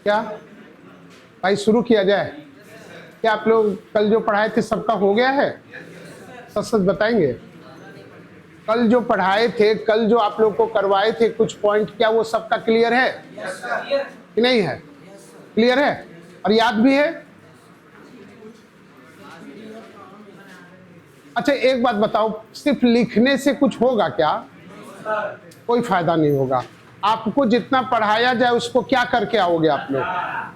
क्या भाई शुरू किया जाए? क्या आप लोग कल जो पढ़ाए थे सबका हो गया है? सच सच बताएंगे। कल जो पढ़ाए थे, कल जो आप लोग को करवाए थे कुछ पॉइंट, क्या वो सबका क्लियर है कि नहीं है? क्लियर है और याद भी है? अच्छा एक बात बताओ, सिर्फ लिखने से कुछ होगा क्या? कोई फायदा नहीं होगा। आपको जितना पढ़ाया जाए उसको क्या करके आओगे? आप लोग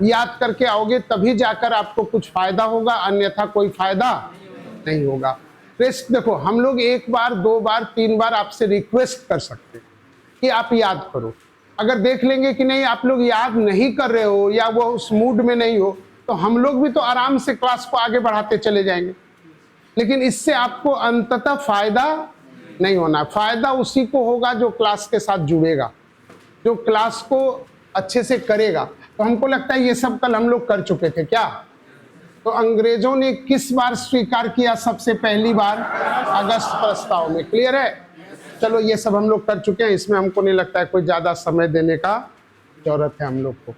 याद करके आओगे, तभी जाकर आपको कुछ फायदा होगा, अन्यथा कोई फायदा नहीं होगा। टेस्ट देखो, हम लोग एक बार, दो बार, तीन बार आपसे रिक्वेस्ट कर सकते हैं कि आप याद करो। अगर देख लेंगे कि नहीं आप लोग याद नहीं कर रहे हो या वो उस मूड में नहीं हो, तो हम लोग भी तो आराम से क्लास को आगे बढ़ाते चले जाएंगे। लेकिन इससे आपको अंततः फायदा नहीं होना। फायदा उसी को होगा जो क्लास के साथ जुड़ेगा, जो क्लास को अच्छे से करेगा। तो हमको लगता है ये सब कल हम लोग कर चुके थे क्या? तो अंग्रेजों ने किस बार स्वीकार किया सबसे पहली बार? अगस्त प्रस्ताव में। क्लियर है? चलो ये सब हम लोग कर चुके हैं, इसमें हमको नहीं लगता है कोई ज्यादा समय देने का जरूरत है हम लोग को।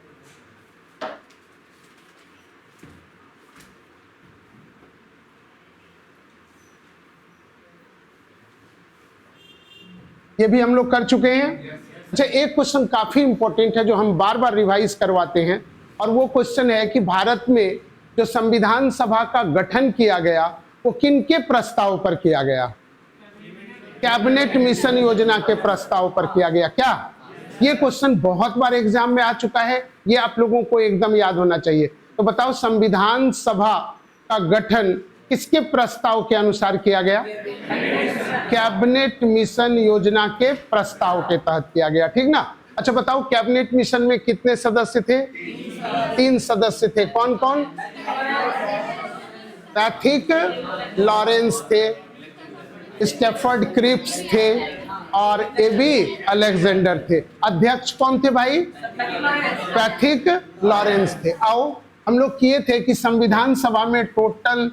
ये भी हम लोग कर चुके हैं। अच्छा एक क्वेश्चन काफी इंपॉर्टेंट है जो हम बार बार रिवाइज करवाते हैं, और वो क्वेश्चन है कि भारत में जो संविधान सभा का गठन किया गया वो किनके प्रस्ताव पर किया गया? कैबिनेट मिशन योजना के प्रस्ताव पर किया गया क्या? ये क्वेश्चन बहुत बार एग्जाम में आ चुका है, ये आप लोगों को एकदम याद होना चाहिए। तो बताओ संविधान सभा का गठन किसके प्रस्ताव के अनुसार किया गया? कैबिनेट मिशन योजना के प्रस्ताव के तहत किया गया, ठीक ना? अच्छा बताओ कैबिनेट मिशन में कितने सदस्य थे? 3 सदस्य थे। कौन कौन? पैथिक लॉरेंस थे, स्टेफर्ड क्रिप्स थे और एबी अलेक्जेंडर थे। अध्यक्ष कौन थे भाई? पैथिक लॉरेंस थे। आओ हम लोग किए थे कि संविधान सभा में टोटल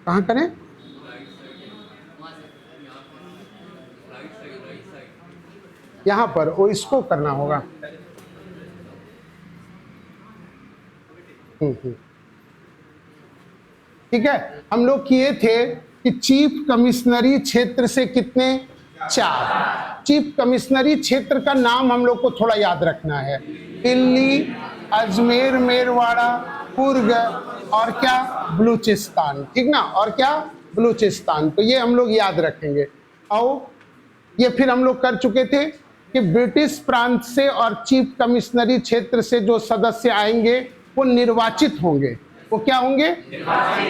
कहां करें? यहां पर वो इसको करना होगा। ठीक है, हम लोग किए थे कि चीफ कमिश्नरी क्षेत्र से कितने? 4। चीफ कमिश्नरी क्षेत्र का नाम हम लोग को थोड़ा याद रखना है। दिल्ली, अजमेर, मेरवाड़ा, कुर्ग और क्या? बलूचिस्तान, ठीक ना? और क्या? बलूचिस्तान। तो ये हम लोग याद रखेंगे। आओ ये फिर हम लोग कर चुके थे कि ब्रिटिश प्रांत से और चीफ कमिश्नरी क्षेत्र से जो सदस्य आएंगे वो निर्वाचित होंगे। वो क्या होंगे?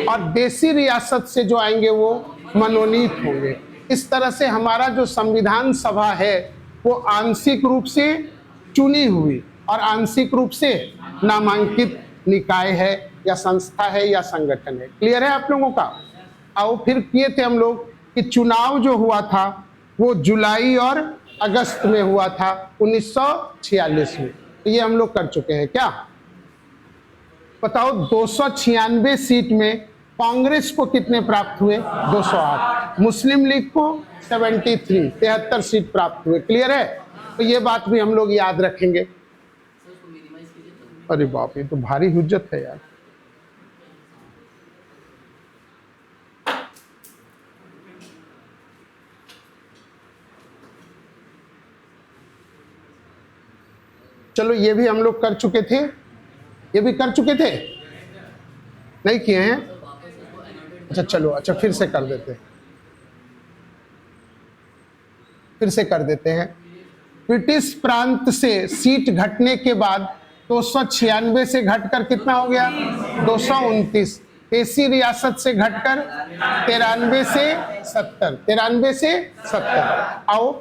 और देसी रियासत से जो आएंगे वो मनोनीत होंगे। इस तरह से हमारा जो संविधान सभा है वो आंशिक रूप से चुनी हुई और आंशिक रूप से नामांकित निकाय है या संस्था है या संगठन है। क्लियर है आप लोगों का? आओ फिर किए थे हम लोग कि चुनाव जो हुआ था वो जुलाई और अगस्त में हुआ था 1946 में। तो ये हम लोग कर चुके हैं क्या? बताओ 296 सीट में कांग्रेस को कितने प्राप्त हुए? 208। मुस्लिम लीग को 73 सीट प्राप्त हुए। क्लियर है? तो ये बात भी हम लोग याद रखेंगे। अरे बाप, ये तो भारी हुज्जत है यार। चलो ये भी हम लोग कर चुके थे। ये भी कर चुके थे? नहीं किए हैं? अच्छा चलो, अच्छा फिर से कर देते हैं, फिर से कर देते हैं। ब्रिटिश प्रांत से सीट घटने के बाद 296 से घटकर कितना हो गया? 229। देसी रियासत से घटकर 93 से 70। 93 से 70। आओ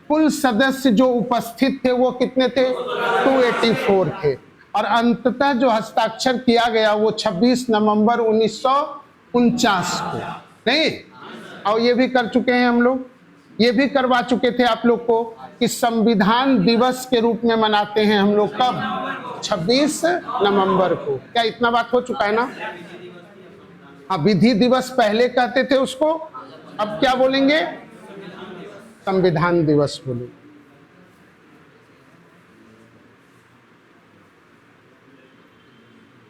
कुल सदस्य जो उपस्थित थे वो कितने थे? 284 थे। और अंततः जो हस्ताक्षर किया गया वो 26 नवंबर 1949 को। नहीं? और ये भी कर चुके हैं हम लोग। ये भी करवा चुके थे आप लोग को कि संविधान दिवस के रूप में मनाते हैं हम लोग कब? 26 नवंबर को। क्या इतना बात हो चुका है ना? हाँ, विधि दिवस पहले कहते थे उसको, अब क्या बोलेंगे? संविधान दिवस बोलेंगे।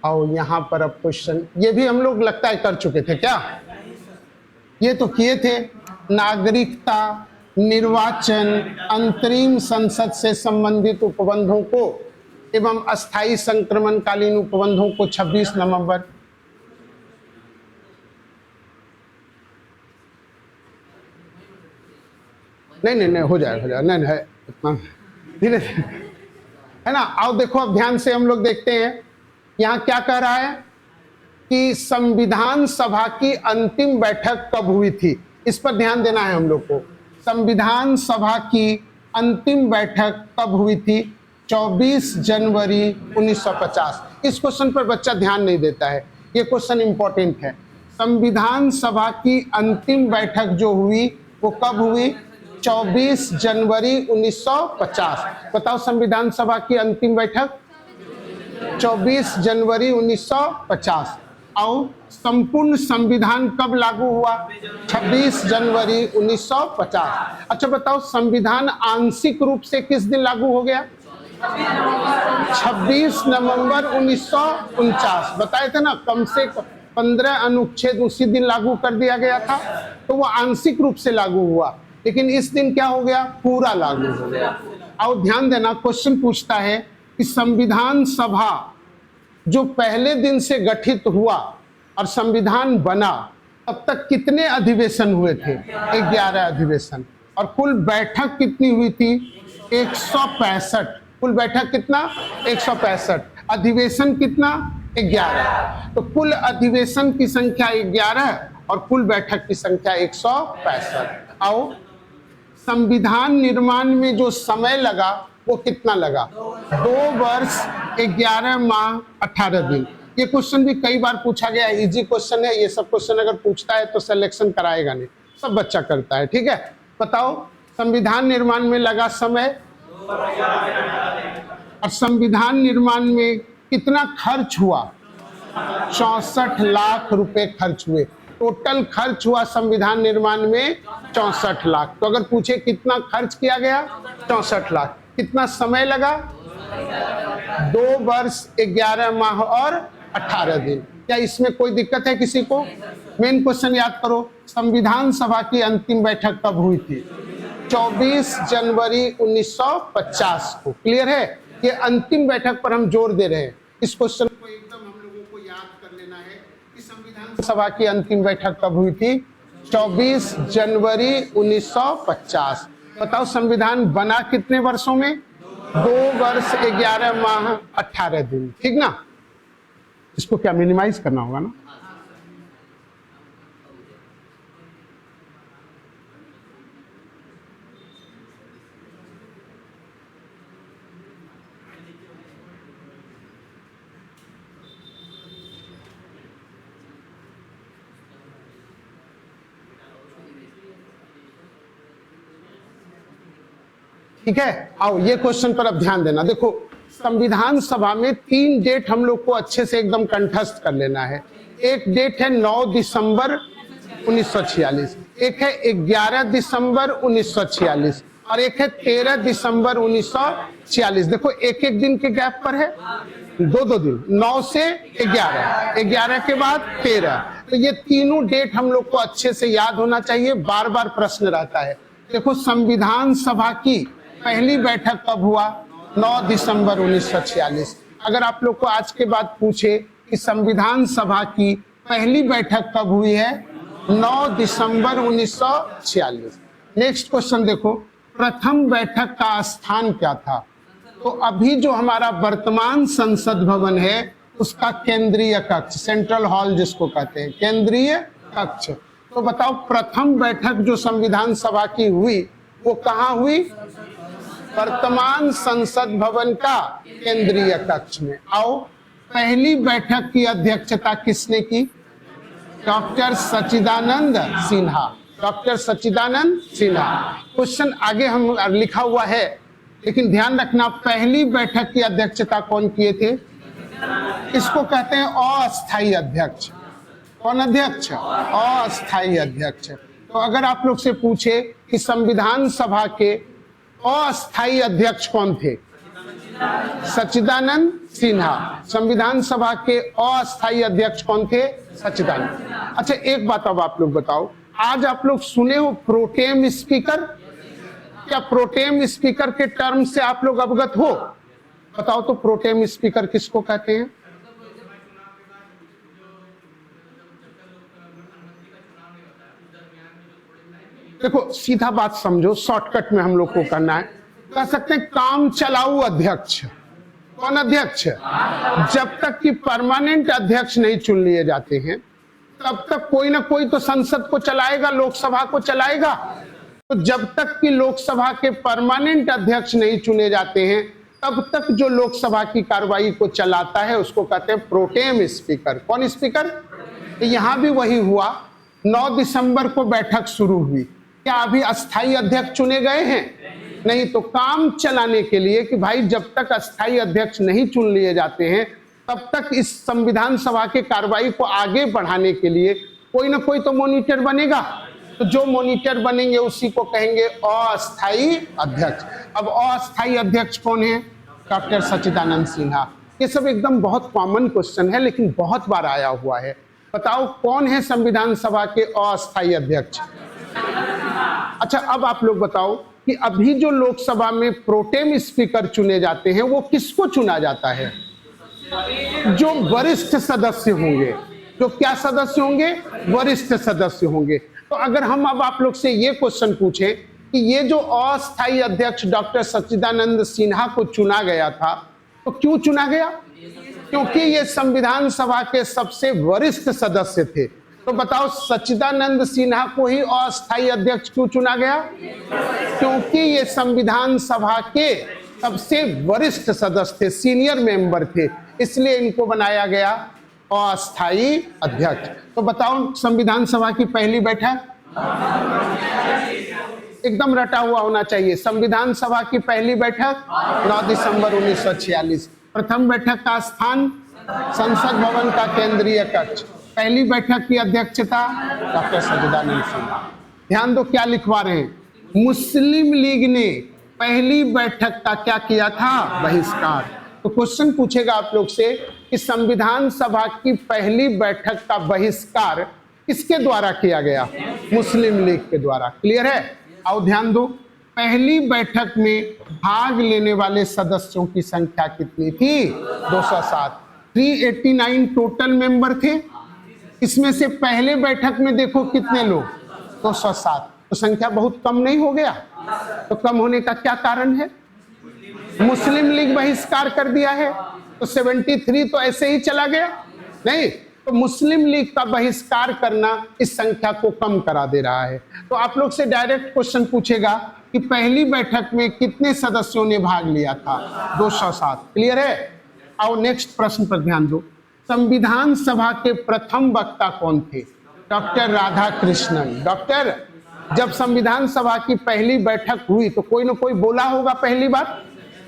आओ यहाँ पर अब क्वेश्चन, ये भी हम लोग लगता है कर चुके थे क्या? ये तो किए थे। नागरिकता, निर्वाचन, अंतरिम संसद से संबंधित उपबंधों को एवं अस्थायी संक्रमणकालीन उपबंधों को 26 नवंबर। नहीं हो जाएगा नहीं है इतना धीरे है ना। आओ देखो अब ध्यान से हम लोग देखते हैं यहाँ क्या कह रहा है कि संविधान सभा की अंतिम बैठक कब हुई थी, इस पर ध्यान देना है हम लोग को। संविधान सभा की अंतिम बैठक कब हुई थी? 24 जनवरी 1950। इस क्वेश्चन पर बच्चा ध्यान नहीं देता है, ये क्वेश्चन इंपॉर्टेंट है। संविधान सभा की अंतिम बैठक जो हुई वो कब हुई? 24 जनवरी 1950। बताओ संविधान सभा की अंतिम बैठक 24 जनवरी 1950। आओ संपूर्ण संविधान कब लागू हुआ? 26 जनवरी 1950। अच्छा बताओ संविधान आंशिक रूप से किस दिन लागू हो गया? 26 नवंबर 1949। बताए थे ना, कम से कम 15 अनुच्छेद उसी दिन लागू कर दिया गया था, तो वो आंशिक रूप से लागू हुआ, लेकिन इस दिन क्या हो गया? पूरा लागू हो गया। आओ ध्यान देना, क्वेश्चन पूछता है कि संविधान सभा जो पहले दिन से गठित हुआ और संविधान बना तब तक कितने अधिवेशन हुए थे? 11 अधिवेशन। और कुल बैठक कितनी हुई थी? 165। कुल बैठक कितना? 165। अधिवेशन कितना? 11। तो कुल अधिवेशन की संख्या 11 और कुल बैठक की संख्या 165। आओ संविधान निर्माण में जो समय लगा वो कितना लगा? 2 वर्ष 11 माह 18 दिन। ये क्वेश्चन भी कई बार पूछा गया है, इजी क्वेश्चन है। ये सब क्वेश्चन अगर पूछता है तो सिलेक्शन कराएगा नहीं, सब बच्चा करता है। ठीक है, बताओ संविधान निर्माण में लगा समय और संविधान निर्माण में कितना खर्च हुआ? 64 लाख रुपए खर्च हुए। टोटल खर्च हुआ संविधान निर्माण में 64 लाख। तो अगर पूछे कितना खर्च किया गया? 64 लाख। कितना समय लगा? 2 वर्ष 11 माह और 18 दिन। क्या इसमें कोई दिक्कत है किसी को? मेन क्वेश्चन याद करो, संविधान सभा की अंतिम बैठक कब हुई थी? 24 जनवरी 1950 को। क्लियर है? ये अंतिम बैठक पर हम जोर दे रहे हैं। इस क्वेश्चन को एकदम हम लोगों को याद कर लेना है कि संविधान सभा की अंतिम बैठक कब हुई थी? 24 जनवरी 1950। बताओ संविधान बना कितने वर्षों में? 2 वर्ष 11 माह 18 दिन। ठीक ना? इसको क्या मिनिमाइज करना होगा ना? ठीक है, आओ ये क्वेश्चन पर अब ध्यान देना। देखो संविधान सभा में 3 डेट हम लोग को अच्छे से एकदम कंठस्थ कर लेना है। एक डेट है 9 दिसंबर 1946, एक है 11 दिसंबर 1946 और एक है 13 दिसंबर 1946। देखो एक एक दिन के गैप पर है, 2 दिन, 9 से 11, 11 के बाद 13। तो ये तीनों डेट हम लोग को अच्छे से याद होना चाहिए, बार बार प्रश्न रहता है। देखो संविधान सभा की पहली बैठक कब हुआ? 9 दिसंबर 1946। अगर आप लोग को आज के बाद पूछे कि संविधान सभा की पहली बैठक कब हुई है? 9 दिसंबर 1946। नेक्स्ट क्वेश्चन देखो, प्रथम बैठक का स्थान क्या था? तो अभी जो हमारा वर्तमान संसद भवन है उसका केंद्रीय कक्ष, सेंट्रल हॉल जिसको कहते हैं, केंद्रीय कक्ष। तो बताओ प्रथम बैठक जो संविधान सभा की हुई वो कहाँ हुई? वर्तमान संसद भवन का केंद्रीय कक्ष में। आओ पहली बैठक की अध्यक्षता किसने की? डॉक्टर सच्चिदानंद सिन्हा। डॉक्टर सच्चिदानंद सिन्हा। क्वेश्चन आगे हम लिखा हुआ है, लेकिन ध्यान रखना पहली बैठक की अध्यक्षता कौन किए थे? इसको कहते हैं अस्थायी अध्यक्ष। कौन अध्यक्ष? अस्थायी अध्यक्ष। तो अगर आप लोग से पूछे कि संविधान सभा के अस्थायी अध्यक्ष कौन थे? सच्चिदानंद सिन्हा। संविधान सभा के अस्थायी अध्यक्ष कौन थे? सच्चिदानंद। अच्छा एक बात अब आप लोग बताओ, आज आप लोग सुने हो प्रोटेम स्पीकर? क्या प्रोटेम स्पीकर के टर्म से आप लोग अवगत हो? बताओ तो प्रोटेम स्पीकर किसको कहते हैं? देखो सीधा बात समझो, शॉर्टकट में हम लोग को करना है, कह सकते हैं काम चलाऊ अध्यक्ष। कौन अध्यक्ष? जब तक कि परमानेंट अध्यक्ष नहीं चुन लिए जाते हैं तब तक कोई ना कोई तो संसद को चलाएगा, लोकसभा को चलाएगा। तो जब तक कि लोकसभा के परमानेंट अध्यक्ष नहीं चुने जाते हैं तब तक जो लोकसभा की कार्रवाई को चलाता है उसको कहते हैं प्रोटेम स्पीकर। कौन स्पीकर? तो यहां भी वही हुआ, 9 दिसंबर को बैठक शुरू हुई, क्या अभी अस्थायी अध्यक्ष चुने गए हैं? नहीं। तो काम चलाने के लिए कि भाई जब तक अस्थायी अध्यक्ष नहीं चुन लिए जाते हैं तब तक इस संविधान सभा के कार्रवाई को आगे बढ़ाने के लिए कोई ना कोई तो मॉनिटर बनेगा। तो जो मॉनिटर बनेंगे उसी को कहेंगे अस्थायी अध्यक्ष। अब अस्थायी अध्यक्ष कौन है? डॉक्टर सच्चिदानंद सिन्हा। ये सब एकदम बहुत कॉमन क्वेश्चन है लेकिन बहुत बार आया हुआ है। बताओ कौन है संविधान सभा के अस्थायी अध्यक्ष? अच्छा अब आप लोग बताओ कि अभी जो लोकसभा में प्रोटेम स्पीकर चुने जाते हैं वो किसको चुना जाता है? जो वरिष्ठ सदस्य होंगे। जो क्या सदस्य होंगे? वरिष्ठ सदस्य होंगे। तो अगर हम अब आप लोग से ये क्वेश्चन पूछें कि ये जो अस्थायी अध्यक्ष डॉक्टर सच्चिदानंद सिन्हा को चुना गया था तो क्यों चुना गया? क्योंकि ये संविधान सभा के सबसे वरिष्ठ सदस्य थे। तो बताओ सच्चिदानंद सिन्हा को ही अस्थायी अध्यक्ष क्यों चुना गया? क्योंकि ये संविधान सभा के सबसे वरिष्ठ सदस्य थे, सीनियर मेंबर थे, इसलिए इनको बनाया गया अस्थायी अध्यक्ष। तो बताओ संविधान सभा की पहली बैठक एकदम रटा हुआ होना चाहिए। संविधान सभा की पहली बैठक 9 दिसंबर 1946। प्रथम बैठक का स्थान संसद भवन का केंद्रीय कक्ष। पहली बैठक की अध्यक्षता डॉक्टर सच्चिदानंद सिन्हा। ध्यान दो क्या लिखवा रहे हैं, मुस्लिम लीग ने पहली बैठक का क्या किया था? बहिष्कार। तो क्वेश्चन पूछेगा आप लोग से कि संविधान सभा की पहली बैठक का बहिष्कार किसके द्वारा किया गया? मुस्लिम लीग के द्वारा। क्लियर है? आओ ध्यान दो, पहली बैठक में भाग लेने वाले सदस्यों की संख्या कितनी थी? 207। 389 टोटल मेंबर थे। इसमें से पहले बैठक में देखो कितने लोग? 207। तो संख्या बहुत कम नहीं हो गया? तो कम होने का क्या कारण है? मुस्लिम लीग बहिष्कार कर दिया है। तो 73 तो ऐसे ही चला गया? नहीं। तो मुस्लिम लीग का बहिष्कार करना इस संख्या को कम करा दे रहा है। तो आप लोग से डायरेक्ट क्वेश्चन पूछेगा कि पहली बैठक में कितने सदस्यों ने भाग लिया था? 207। क्लियर है? आओ नेक्स्ट प्रश्न पर ध्यान दो। संविधान सभा के प्रथम वक्ता कौन थे? डॉक्टर राधा कृष्णन। डॉक्टर, जब संविधान सभा की पहली बैठक हुई तो कोई ना कोई बोला होगा पहली बार,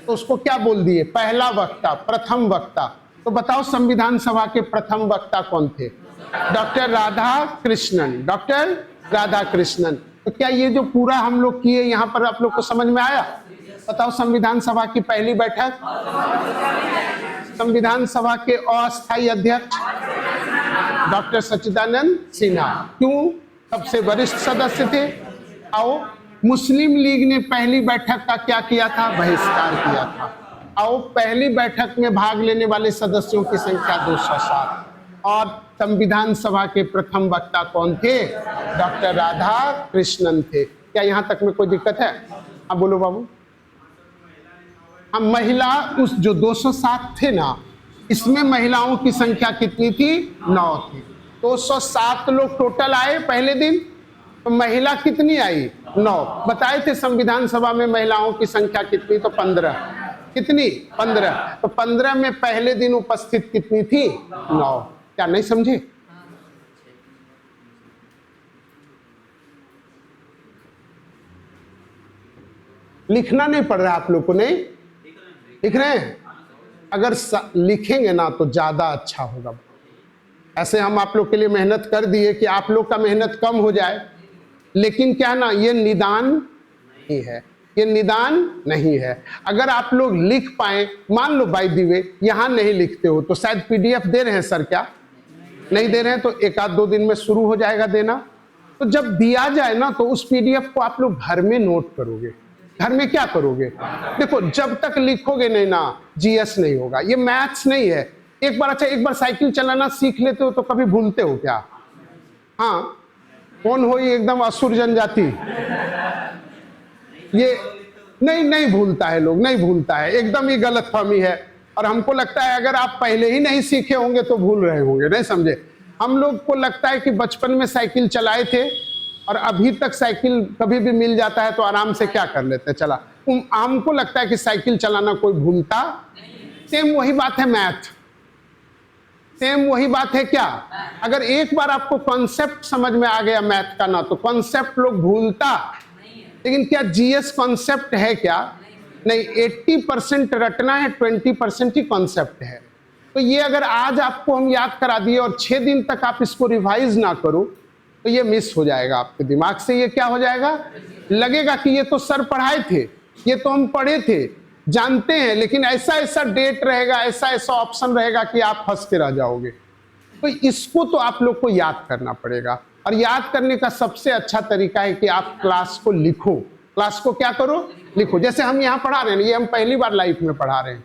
तो उसको क्या बोल दिए? पहला वक्ता, प्रथम वक्ता। तो बताओ संविधान सभा के प्रथम वक्ता कौन थे? डॉक्टर राधा कृष्णन। डॉक्टर राधा कृष्णन। तो क्या ये जो पूरा हम लोग किए यहाँ पर आप लोग को समझ में आया? बताओ संविधान सभा की पहली बैठक, संविधान सभा के अस्थायी अध्यक्ष डॉक्टर सच्चिदानंद सिन्हा। क्यों? सबसे वरिष्ठ सदस्य थे। आओ, मुस्लिम लीग ने पहली बैठक का क्या किया था? बहिष्कार किया था। आओ, पहली बैठक में भाग लेने वाले सदस्यों की संख्या 207। और संविधान सभा के प्रथम वक्ता कौन थे? डॉक्टर राधा कृष्णन थे। क्या यहाँ तक में कोई दिक्कत है? अब बोलो बाबू। हम महिला उस जो 207 थे ना, इसमें महिलाओं की संख्या कितनी थी? 9 थी। 207 लोग टोटल आए पहले दिन, तो महिला कितनी आई? 9। बताए थे संविधान सभा में महिलाओं की संख्या कितनी? तो 15। कितनी? 15। तो 15 में पहले दिन उपस्थित कितनी थी? 9। क्या नहीं समझे? लिखना नहीं पड़ रहा आप लोग को? नहीं लिख रहे हैं? अगर लिखेंगे ना तो ज्यादा अच्छा होगा। ऐसे हम आप लोग के लिए मेहनत कर दिए कि आप लोग का मेहनत कम हो जाए, लेकिन क्या ना, ये निदान ही है। ये निदान नहीं है। अगर आप लोग लिख पाए, मान लो बाय द वे यहां नहीं लिखते हो तो शायद पीडीएफ दे रहे हैं सर, क्या नहीं दे रहे हैं? तो एक आध दो दिन में शुरू हो जाएगा देना। तो जब दिया जाए ना तो उस पीडीएफ को आप लोग घर में नोट करोगे। घर में क्या करोगे? देखो, जब तक लिखोगे नहीं ना जीएस नहीं होगा। ये मैथ्स नहीं है। एक बार साइकिल चलाना सीख लेते हो तो कभी भूलते हो क्या? हाँ, कौन हो ये एकदम असुर जनजाति, ये नहीं भूलता है, लोग नहीं भूलता है, एकदम ही गलतफहमी है। और हमको लगता है अगर आप पहले ही नहीं सीखे होंगे तो भूल रहे होंगे, नहीं समझे? हम लोग को लगता है कि बचपन में साइकिल चलाए थे और अभी तक साइकिल कभी भी मिल जाता है तो आराम से क्या कर लेते हैं, चला। हमको लगता है कि साइकिल चलाना कोई भूलता। सेम वही बात है मैथ, सेम वही बात है क्या? अगर एक बार आपको कॉन्सेप्ट समझ में आ गया मैथ का ना, तो कॉन्सेप्ट लोग भूलता। लेकिन क्या जीएस कॉन्सेप्ट है क्या? नहीं, 80% रटना है, 20% ही कॉन्सेप्ट है। तो ये अगर आज आपको हम याद करा दिए और 6 दिन तक आप इसको रिवाइज ना करो तो ये मिस हो जाएगा आपके दिमाग से। ये क्या हो जाएगा? लगेगा कि ये तो सर पढ़ाए थे, ये तो हम पढ़े थे, जानते हैं, लेकिन ऐसा ऐसा डेट रहेगा, ऐसा ऐसा ऑप्शन रहेगा कि आप फंस के रह जाओगे। तो इसको तो आप लोग को याद करना पड़ेगा। और याद करने का सबसे अच्छा तरीका है कि आप क्लास को लिखो। क्लास को क्या करो? लिखो। जैसे हम यहाँ पढ़ा रहे हैं, ये हम पहली बार लाइफ में पढ़ा रहे हैं,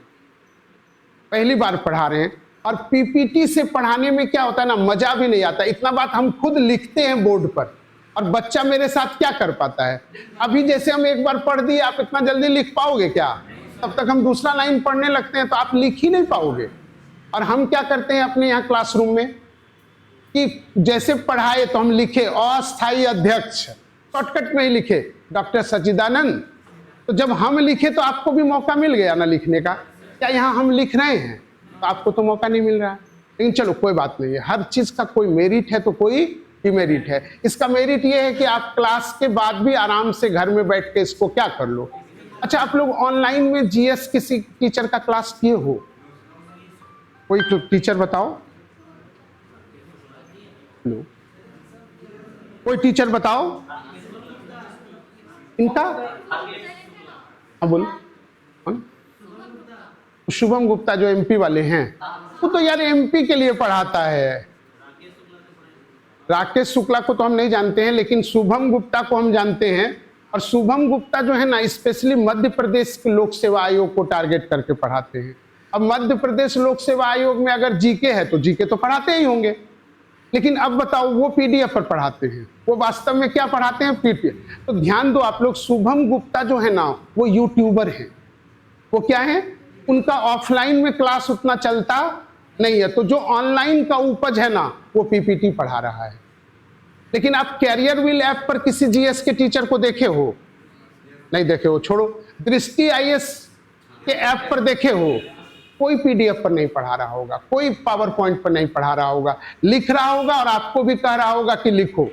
पहली बार पढ़ा रहे हैं। और पीपीटी से पढ़ाने में क्या होता है ना, मजा भी नहीं आता। इतना बात हम खुद लिखते हैं बोर्ड पर और बच्चा मेरे साथ क्या कर पाता है? अभी जैसे हम एक बार पढ़ दिए, आप इतना जल्दी लिख पाओगे क्या? तब तक हम दूसरा लाइन पढ़ने लगते हैं तो आप लिख ही नहीं पाओगे। और हम क्या करते हैं अपने यहाँ क्लासरूम में कि जैसे पढ़ाए तो हम लिखे अस्थायी अध्यक्ष, शॉर्टकट में ही लिखे डॉक्टर सच्चिदानंद। तो जब हम लिखे तो आपको भी मौका मिल गया ना लिखने का। क्या यहाँ हम लिख रहे हैं तो आपको तो मौका नहीं मिल रहा है? लेकिन चलो कोई बात नहीं है, हर चीज का कोई मेरिट है तो कोई डिमेरिट है। इसका मेरिट ये है कि आप क्लास के बाद भी आराम से घर में बैठ के इसको क्या कर लो। अच्छा, आप लोग ऑनलाइन में जीएस किसी टीचर का क्लास किए हो? कोई टीचर बताओ, लो कोई टीचर बताओ इनका। हाँ बोलो। शुभम गुप्ता जो एमपी वाले हैं, वो तो यार एमपी के लिए पढ़ाता है। राकेश शुक्ला को तो हम नहीं जानते हैं, लेकिन शुभम गुप्ता को हम जानते हैं। और शुभम गुप्ता जो है ना, स्पेशली मध्य प्रदेश के लोक सेवा आयोग को टारगेट करके पढ़ाते हैं। अब मध्य प्रदेश लोक सेवा आयोग में अगर जीके है तो जीके तो पढ़ाते ही होंगे, लेकिन अब बताओ वो पीडीएफ पर पढ़ाते हैं, वो वास्तव में क्या पढ़ाते हैं? पीडीएफ। तो ध्यान दो आप लोग, शुभम गुप्ता जो है ना वो यूट्यूबर है। वो क्या है? उनका ऑफलाइन में क्लास उतना चलता नहीं है, तो जो ऑनलाइन का उपज है ना वो पीपीटी पढ़ा रहा है। लेकिन आप कैरियर व्हील ऐप पर किसी जीएस के टीचर को देखे हो? नहीं देखे हो, छोड़ो। दृष्टि आईएएस के ऐप पर देखे हो? कोई पीडीएफ पर नहीं पढ़ा रहा होगा, कोई पावर पॉइंट पर नहीं पढ़ा रहा होगा, लिख रहा होगा और आपको भी कह रहा होगा कि लिखो।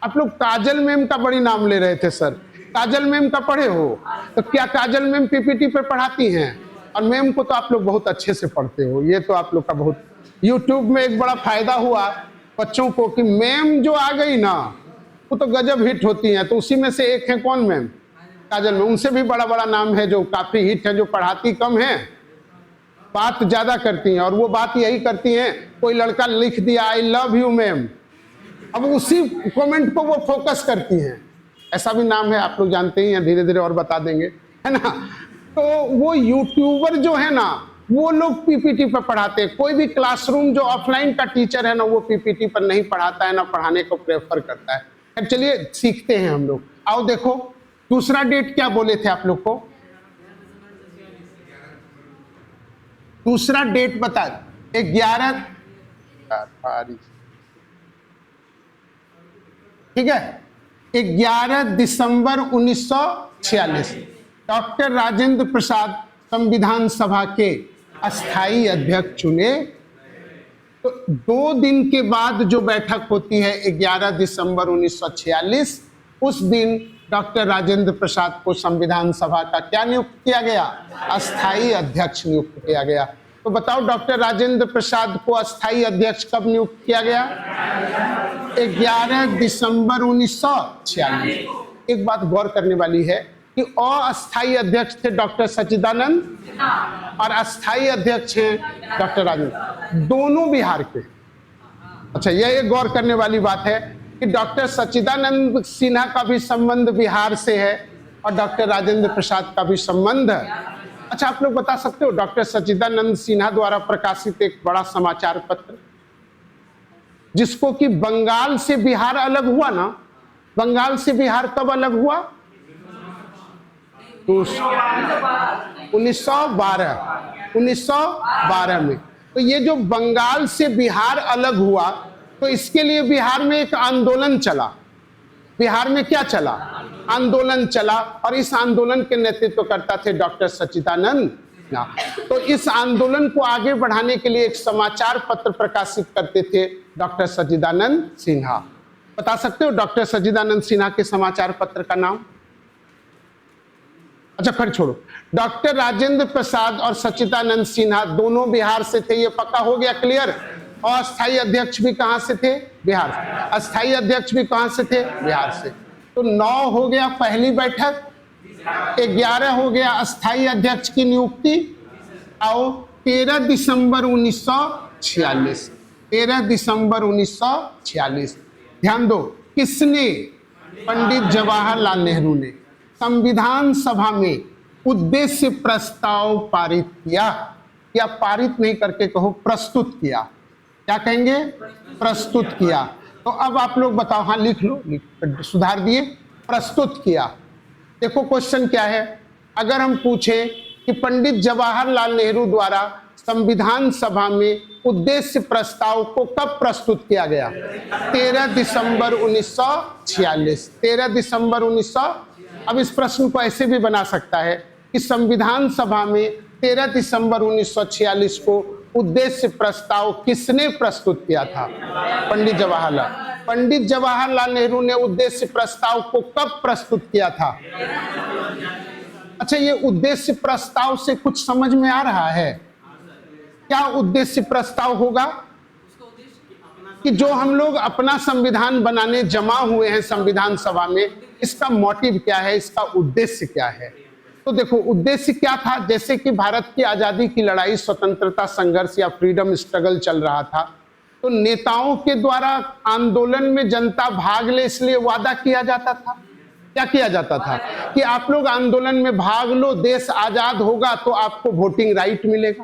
आप लोग काजल मैम का बड़ी नाम ले रहे थे सर, काजल मैम का पढ़े हो? तो क्या काजल मैम पीपीटी पर पढ़ाती हैं? और मैम को तो आप लोग बहुत अच्छे से पढ़ते हो। ये तो आप लोग का बहुत, यूट्यूब में एक बड़ा फायदा हुआ बच्चों को कि मैम जो आ गई ना वो तो गजब हिट होती हैं। तो उसी में से एक है कौन मैम? काजल मैम। उनसे भी बड़ा बड़ा नाम है जो काफी हिट है, जो पढ़ाती कम है, बात ज्यादा करती हैं। और वो बात यही करती हैं, कोई लड़का लिख दिया आई लव यू मैम, अब उसी कमेंट को वो फोकस करती हैं। ऐसा भी नाम है, आप लोग जानते ही हैं, धीरे धीरे और बता देंगे, है ना। तो वो यूट्यूबर जो है ना वो लोग पीपीटी पर पढ़ाते हैं। कोई भी क्लासरूम जो ऑफलाइन का टीचर है ना वो पीपीटी पर नहीं पढ़ाता है, ना पढ़ाने को प्रेफर करता है। चलिए सीखते हैं हम लोग। आओ देखो, दूसरा डेट क्या बोले थे आप लोग को? दूसरा डेट बता, 11, ठीक है, 11 दिसंबर 1946 डॉक्टर राजेंद्र प्रसाद संविधान सभा के अस्थाई अध्यक्ष चुने। तो 2 दिन के बाद जो बैठक होती है 11 दिसंबर 1946, उस दिन डॉक्टर राजेंद्र प्रसाद को संविधान सभा का क्या नियुक्त किया गया? अस्थाई अध्यक्ष नियुक्त किया गया। तो बताओ डॉक्टर राजेंद्र प्रसाद को अस्थाई अध्यक्ष कब नियुक्त किया गया? 11 दिसंबर 1946। एक बात गौर करने वाली है कि अस्थायी अध्यक्ष थे डॉक्टर सच्चिदानंद और अस्थायी अध्यक्ष हैं डॉक्टर राजेंद्र, दोनों बिहार के। अच्छा, यह एक गौर करने वाली बात है कि डॉक्टर सच्चिदानंद सिन्हा का भी संबंध बिहार से है और डॉक्टर राजेंद्र प्रसाद का भी संबंध है। अच्छा, आप लोग बता सकते हो डॉक्टर सच्चिदानंद सिन्हा द्वारा प्रकाशित एक बड़ा समाचार पत्र जिसको कि बंगाल से बिहार अलग हुआ ना, बंगाल से बिहार कब अलग हुआ? 1912 में। तो ये जो बंगाल से बिहार अलग हुआ, तो इसके लिए बिहार में एक आंदोलन चला। बिहार में क्या चला? आंदोलन चला, और इस आंदोलन के नेतृत्व करता थे डॉक्टर सच्चिदानंद। तो इस आंदोलन को आगे बढ़ाने के लिए एक समाचार पत्र प्रकाशित करते थे डॉक्टर सच्चिदानंद सिन्हा। बता सकते हो डॉक्टर सच्चिदानंद सिन्हा के समाचार पत्र का नाम? अच्छा, फिर छोड़ो। डॉक्टर राजेंद्र प्रसाद और सच्चिदानंद सिन्हा दोनों बिहार से थे, ये पक्का हो गया, क्लियर। और अस्थायी अध्यक्ष भी कहां से थे? बिहार से। अस्थायी अध्यक्ष भी कहां से थे? बिहार से। तो 9 हो गया पहली बैठक, 11 हो गया अस्थायी अध्यक्ष की नियुक्ति, और 13 दिसंबर 1946, 13 दिसंबर 1946। ध्यान दो, किसने? पंडित जवाहरलाल नेहरू ने संविधान सभा में उद्देश्य प्रस्ताव पारित किया, या पारित नहीं करके कहो प्रस्तुत किया। क्या कहेंगे? प्रस्तुत किया। तो अब आप लोग बताओ, हाँ लिख लो, सुधार दिए, प्रस्तुत किया। देखो क्वेश्चन क्या है, अगर हम पूछें कि पंडित जवाहरलाल नेहरू द्वारा संविधान सभा में उद्देश्य प्रस्ताव को कब प्रस्तुत किया गया? 13 दिसंबर 1946, 13 दिसंबर 1900। अब इस प्रश्न को ऐसे भी बना सकता है कि संविधान सभा में 13 दिसंबर 1946 को उद्देश्य प्रस्ताव किसने प्रस्तुत किया था? पंडित जवाहरलाल। पंडित जवाहरलाल नेहरू ने उद्देश्य प्रस्ताव को कब प्रस्तुत किया था? अच्छा, ये उद्देश्य प्रस्ताव से कुछ समझ में आ रहा है? क्या उद्देश्य प्रस्ताव होगा? कि जो हम लोग अपना संविधान बनाने जमा हुए हैं संविधान सभा में, इसका मोटिव क्या है, इसका उद्देश्य क्या है? तो देखो, उद्देश्य क्या था, जैसे कि भारत की आजादी की लड़ाई, स्वतंत्रता संघर्ष या फ्रीडम स्ट्रगल चल रहा था, तो नेताओं के द्वारा आंदोलन में जनता भाग ले, इसलिए वादा किया जाता था। क्या किया जाता था? कि आप लोग आंदोलन में भाग लो, देश आजाद होगा तो आपको वोटिंग राइट मिलेगा,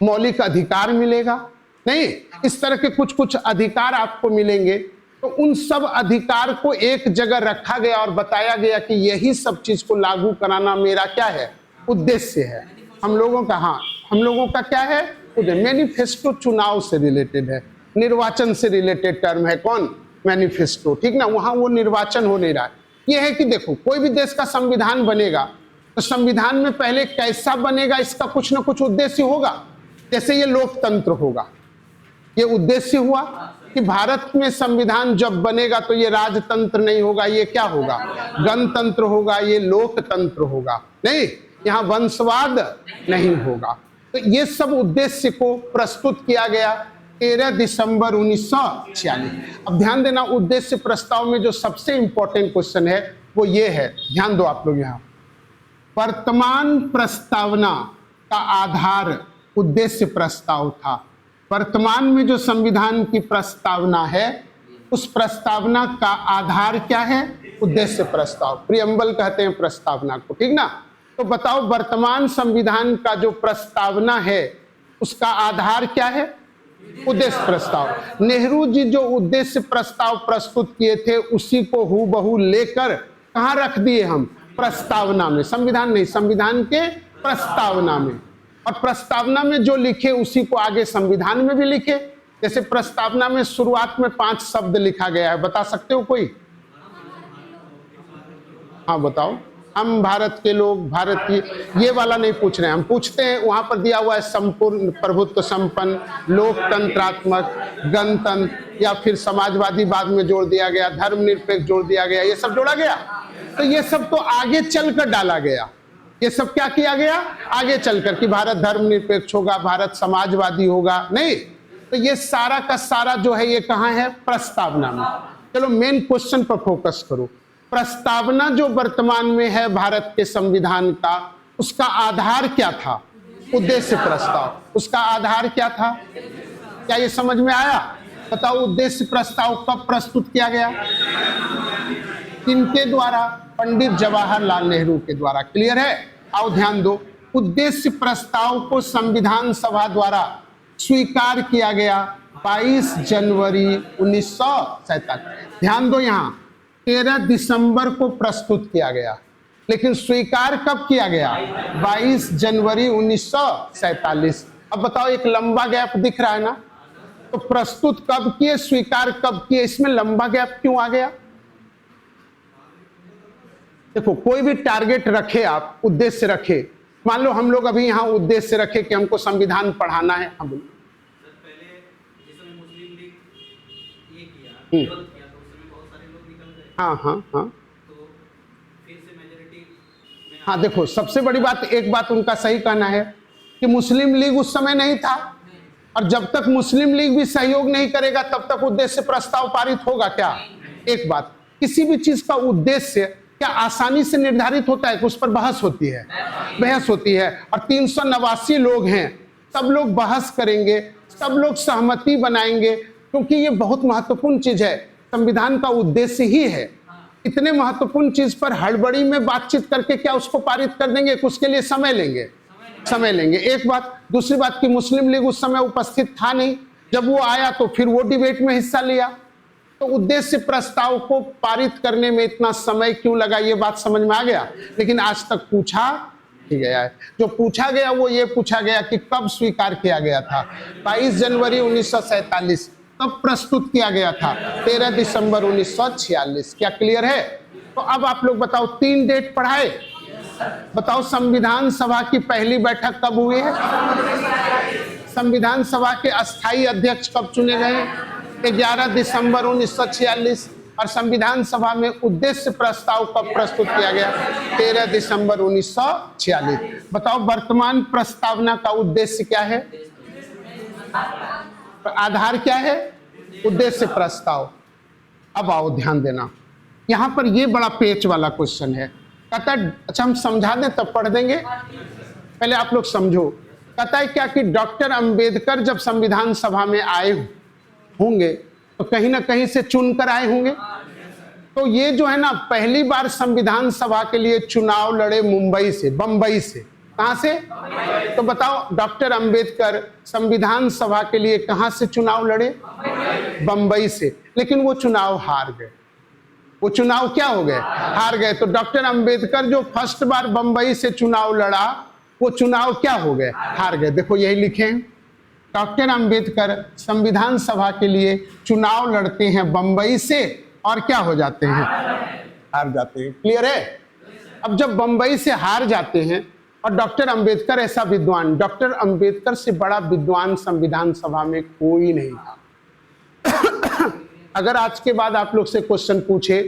मौलिक अधिकार मिलेगा, नहीं, इस तरह के कुछ कुछ अधिकार आपको मिलेंगे। तो उन सब अधिकार को एक जगह रखा गया और बताया गया कि यही सब चीज को लागू कराना मेरा क्या है? उद्देश्य है। हम लोगों का, हाँ, हम लोगों का क्या है? मैनिफेस्टो चुनाव से रिलेटेड है, निर्वाचन से रिलेटेड टर्म है। कौन? मैनिफेस्टो, ठीक ना। वहां वो निर्वाचन हो नहीं रहा है। ये है कि देखो, कोई भी देश का संविधान बनेगा तो संविधान में पहले कैसा बनेगा, इसका कुछ ना कुछ उद्देश्य होगा। जैसे ये लोकतंत्र होगा, ये उद्देश्य हुआ कि भारत में संविधान जब बनेगा तो ये राजतंत्र नहीं होगा, ये क्या होगा? गणतंत्र होगा, ये लोकतंत्र होगा, नहीं, यहाँ वंशवाद नहीं होगा। तो ये सब उद्देश्य को प्रस्तुत किया गया 13 दिसंबर 1946। अब ध्यान देना, उद्देश्य प्रस्ताव में जो सबसे इंपॉर्टेंट क्वेश्चन है वो ये है, ध्यान दो आप लोग। यहाँ वर्तमान प्रस्तावना का आधार उद्देश्य प्रस्ताव था। वर्तमान में जो संविधान की प्रस्तावना है, उस प्रस्तावना का आधार क्या है? उद्देश्य प्रस्ताव। प्रियम्बल कहते हैं प्रस्तावना को, ठीक ना। तो बताओ, वर्तमान संविधान का जो प्रस्तावना है उसका आधार क्या है? उद्देश्य प्रस्ताव। नेहरू जी जो उद्देश्य प्रस्ताव प्रस्तुत किए थे उसी को हूबहू लेकर कहाँ रख दिए हम? प्रस्तावना में। संविधान नहीं, संविधान के प्रस्तावना में। और प्रस्तावना में जो लिखे उसी को आगे संविधान में भी लिखे। जैसे प्रस्तावना में शुरुआत में 5 शब्द लिखा गया है, बता सकते हो कोई? हाँ बताओ। हम भारत के लोग, भारत की, ये वाला नहीं पूछ रहे हैं, हम पूछते हैं वहां पर दिया हुआ है संपूर्ण प्रभुत्व संपन्न, लोकतंत्रात्मक, गणतंत्र, या फिर समाजवादी बाद में जोड़ दिया गया, धर्मनिरपेक्ष जोड़ दिया गया, ये सब जोड़ा गया। तो ये सब तो आगे चलकर डाला गया। ये सब क्या किया गया? आगे चलकर कि भारत धर्मनिरपेक्ष होगा, भारत समाजवादी होगा, नहीं। तो ये सारा का सारा जो है ये कहाँ है? प्रस्तावना में। चलो मेन क्वेश्चन पर फोकस करो। प्रस्तावना जो वर्तमान में है भारत के संविधान का, उसका आधार क्या था? उद्देश्य प्रस्ताव। उसका आधार क्या था? क्या ये समझ में आया? बताओ, उद्देश्य प्रस्ताव कब प्रस्तुत किया गया? किनके द्वारा? पंडित जवाहरलाल नेहरू के द्वारा। क्लियर है? आओ ध्यान दो। उद्देश्य प्रस्ताव को संविधान सभा द्वारा स्वीकार किया गया 22 जनवरी 1947। ध्यान दो, यहां 13 दिसंबर को प्रस्तुत किया गया, लेकिन स्वीकार कब किया गया? 22 जनवरी 1947। अब बताओ, एक लंबा गैप दिख रहा है ना? तो प्रस्तुत कब किए, स्वीकार कब किए, इसमें लंबा गैप क्यों आ गया? देखो, कोई भी टारगेट रखे आप, उद्देश्य रखे, मान लो हम लोग अभी यहाँ उद्देश्य रखे कि हमको संविधान पढ़ाना है। हम बोलो पहले जिस समय मुस्लिम लीग ये किया, विरोध किया, तो उस समय बहुत सारे लोग निकल गए। हाँ, तो फिर से मेजॉरिटी में हाँ। देखो, सबसे बड़ी बात, एक बात उनका सही कहना है कि मुस्लिम लीग उस समय नहीं था, और जब तक मुस्लिम लीग भी सहयोग नहीं करेगा तब तक उद्देश्य प्रस्ताव पारित होगा क्या? एक बात, किसी भी चीज का उद्देश्य क्या आसानी से निर्धारित होता है कि उस पर बहस होती है? बहस होती है। और 389 लोग हैं, सब लोग बहस करेंगे, सब लोग सहमति बनाएंगे, क्योंकि ये बहुत महत्वपूर्ण चीज है, संविधान का उद्देश्य ही है। इतने महत्वपूर्ण चीज पर हड़बड़ी में बातचीत करके क्या उसको पारित कर देंगे? उसके लिए समय लेंगे। एक बात। दूसरी बात कि मुस्लिम लीग उस समय उपस्थित था नहीं, जब वो आया तो फिर वो डिबेट में हिस्सा लिया। तो उद्देश्य प्रस्ताव को पारित करने में इतना समय क्यों लगा, ये बात समझ में आ गया। लेकिन आज तक पूछा ही गया है। जो पूछा गया वो ये पूछा गया कि कब स्वीकार किया गया था? 22 जनवरी 1947। कब प्रस्तुत किया गया था? 13 दिसंबर 1946। क्या क्लियर है? तो अब आप लोग बताओ, 3 डेट पढ़ाए, बताओ संविधान सभा की पहली बैठक कब हुई है? संविधान सभा के अस्थायी अध्यक्ष कब चुने गए? 11 दिसंबर 1946। और संविधान सभा में उद्देश्य प्रस्ताव कब प्रस्तुत किया गया? 13 दिसंबर 1946। बताओ, वर्तमान प्रस्तावना का उद्देश्य क्या है? आधार क्या है? उद्देश्य प्रस्ताव। अब आओ ध्यान देना, यहां पर ये बड़ा पेच वाला क्वेश्चन है। कहता है, अच्छा हम समझा दें तब पढ़ देंगे, पहले आप लोग समझो। कहता है क्या कि डॉक्टर अंबेडकर जब संविधान सभा में आए होंगे तो कहीं ना कहीं से चुनकर आए होंगे। तो ये जो है ना, पहली बार संविधान सभा के लिए चुनाव लड़े मुंबई से, बंबई से। कहां से? तो बताओ, डॉक्टर अंबेडकर संविधान सभा के लिए कहां से चुनाव लड़े? बंबई से। लेकिन वो चुनाव हार गए। वो चुनाव क्या हो गए? हार गए। तो डॉक्टर अंबेडकर जो फर्स्ट बार बंबई से चुनाव लड़ा, वो चुनाव क्या हो गए? हार गए। देखो यही लिखे, डॉक्टर अंबेडकर संविधान सभा के लिए चुनाव लड़ते हैं बंबई से और क्या हो जाते हैं? हार जाते हैं। क्लियर है? अब जब बंबई से हार जाते हैं, और डॉक्टर अंबेडकर ऐसा विद्वान, डॉक्टर अंबेडकर से बड़ा विद्वान संविधान सभा में कोई नहीं था। अगर आज के बाद आप लोग से क्वेश्चन पूछे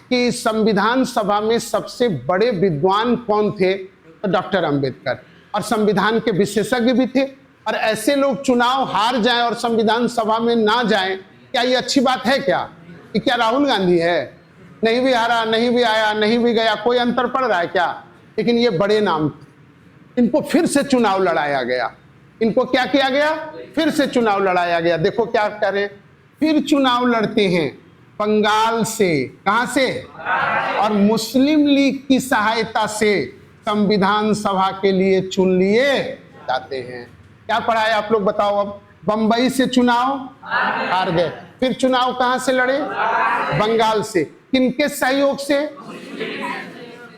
कि संविधान सभा में सबसे बड़े विद्वान कौन थे, तो डॉक्टर अंबेडकर। और संविधान के विशेषज्ञ भी थे। और ऐसे लोग चुनाव हार जाएं और संविधान सभा में ना जाएं, क्या ये अच्छी बात है? कि क्या राहुल गांधी है? नहीं भी हारा, नहीं भी आया, नहीं भी गया, कोई अंतर पड़ रहा है क्या? लेकिन ये बड़े नाम थे, इनको फिर से चुनाव लड़ाया गया। इनको क्या किया गया? फिर से चुनाव लड़ाया गया। देखो क्या करें, फिर चुनाव लड़ते हैं बंगाल से। कहां से? और मुस्लिम लीग की सहायता से संविधान सभा के लिए चुन लिए जाते हैं। क्या पढ़ा है आप लोग बताओ? अब बंबई से चुनाव हार गए, फिर चुनाव कहां से लड़े? बंगाल से। किनके सहयोग से?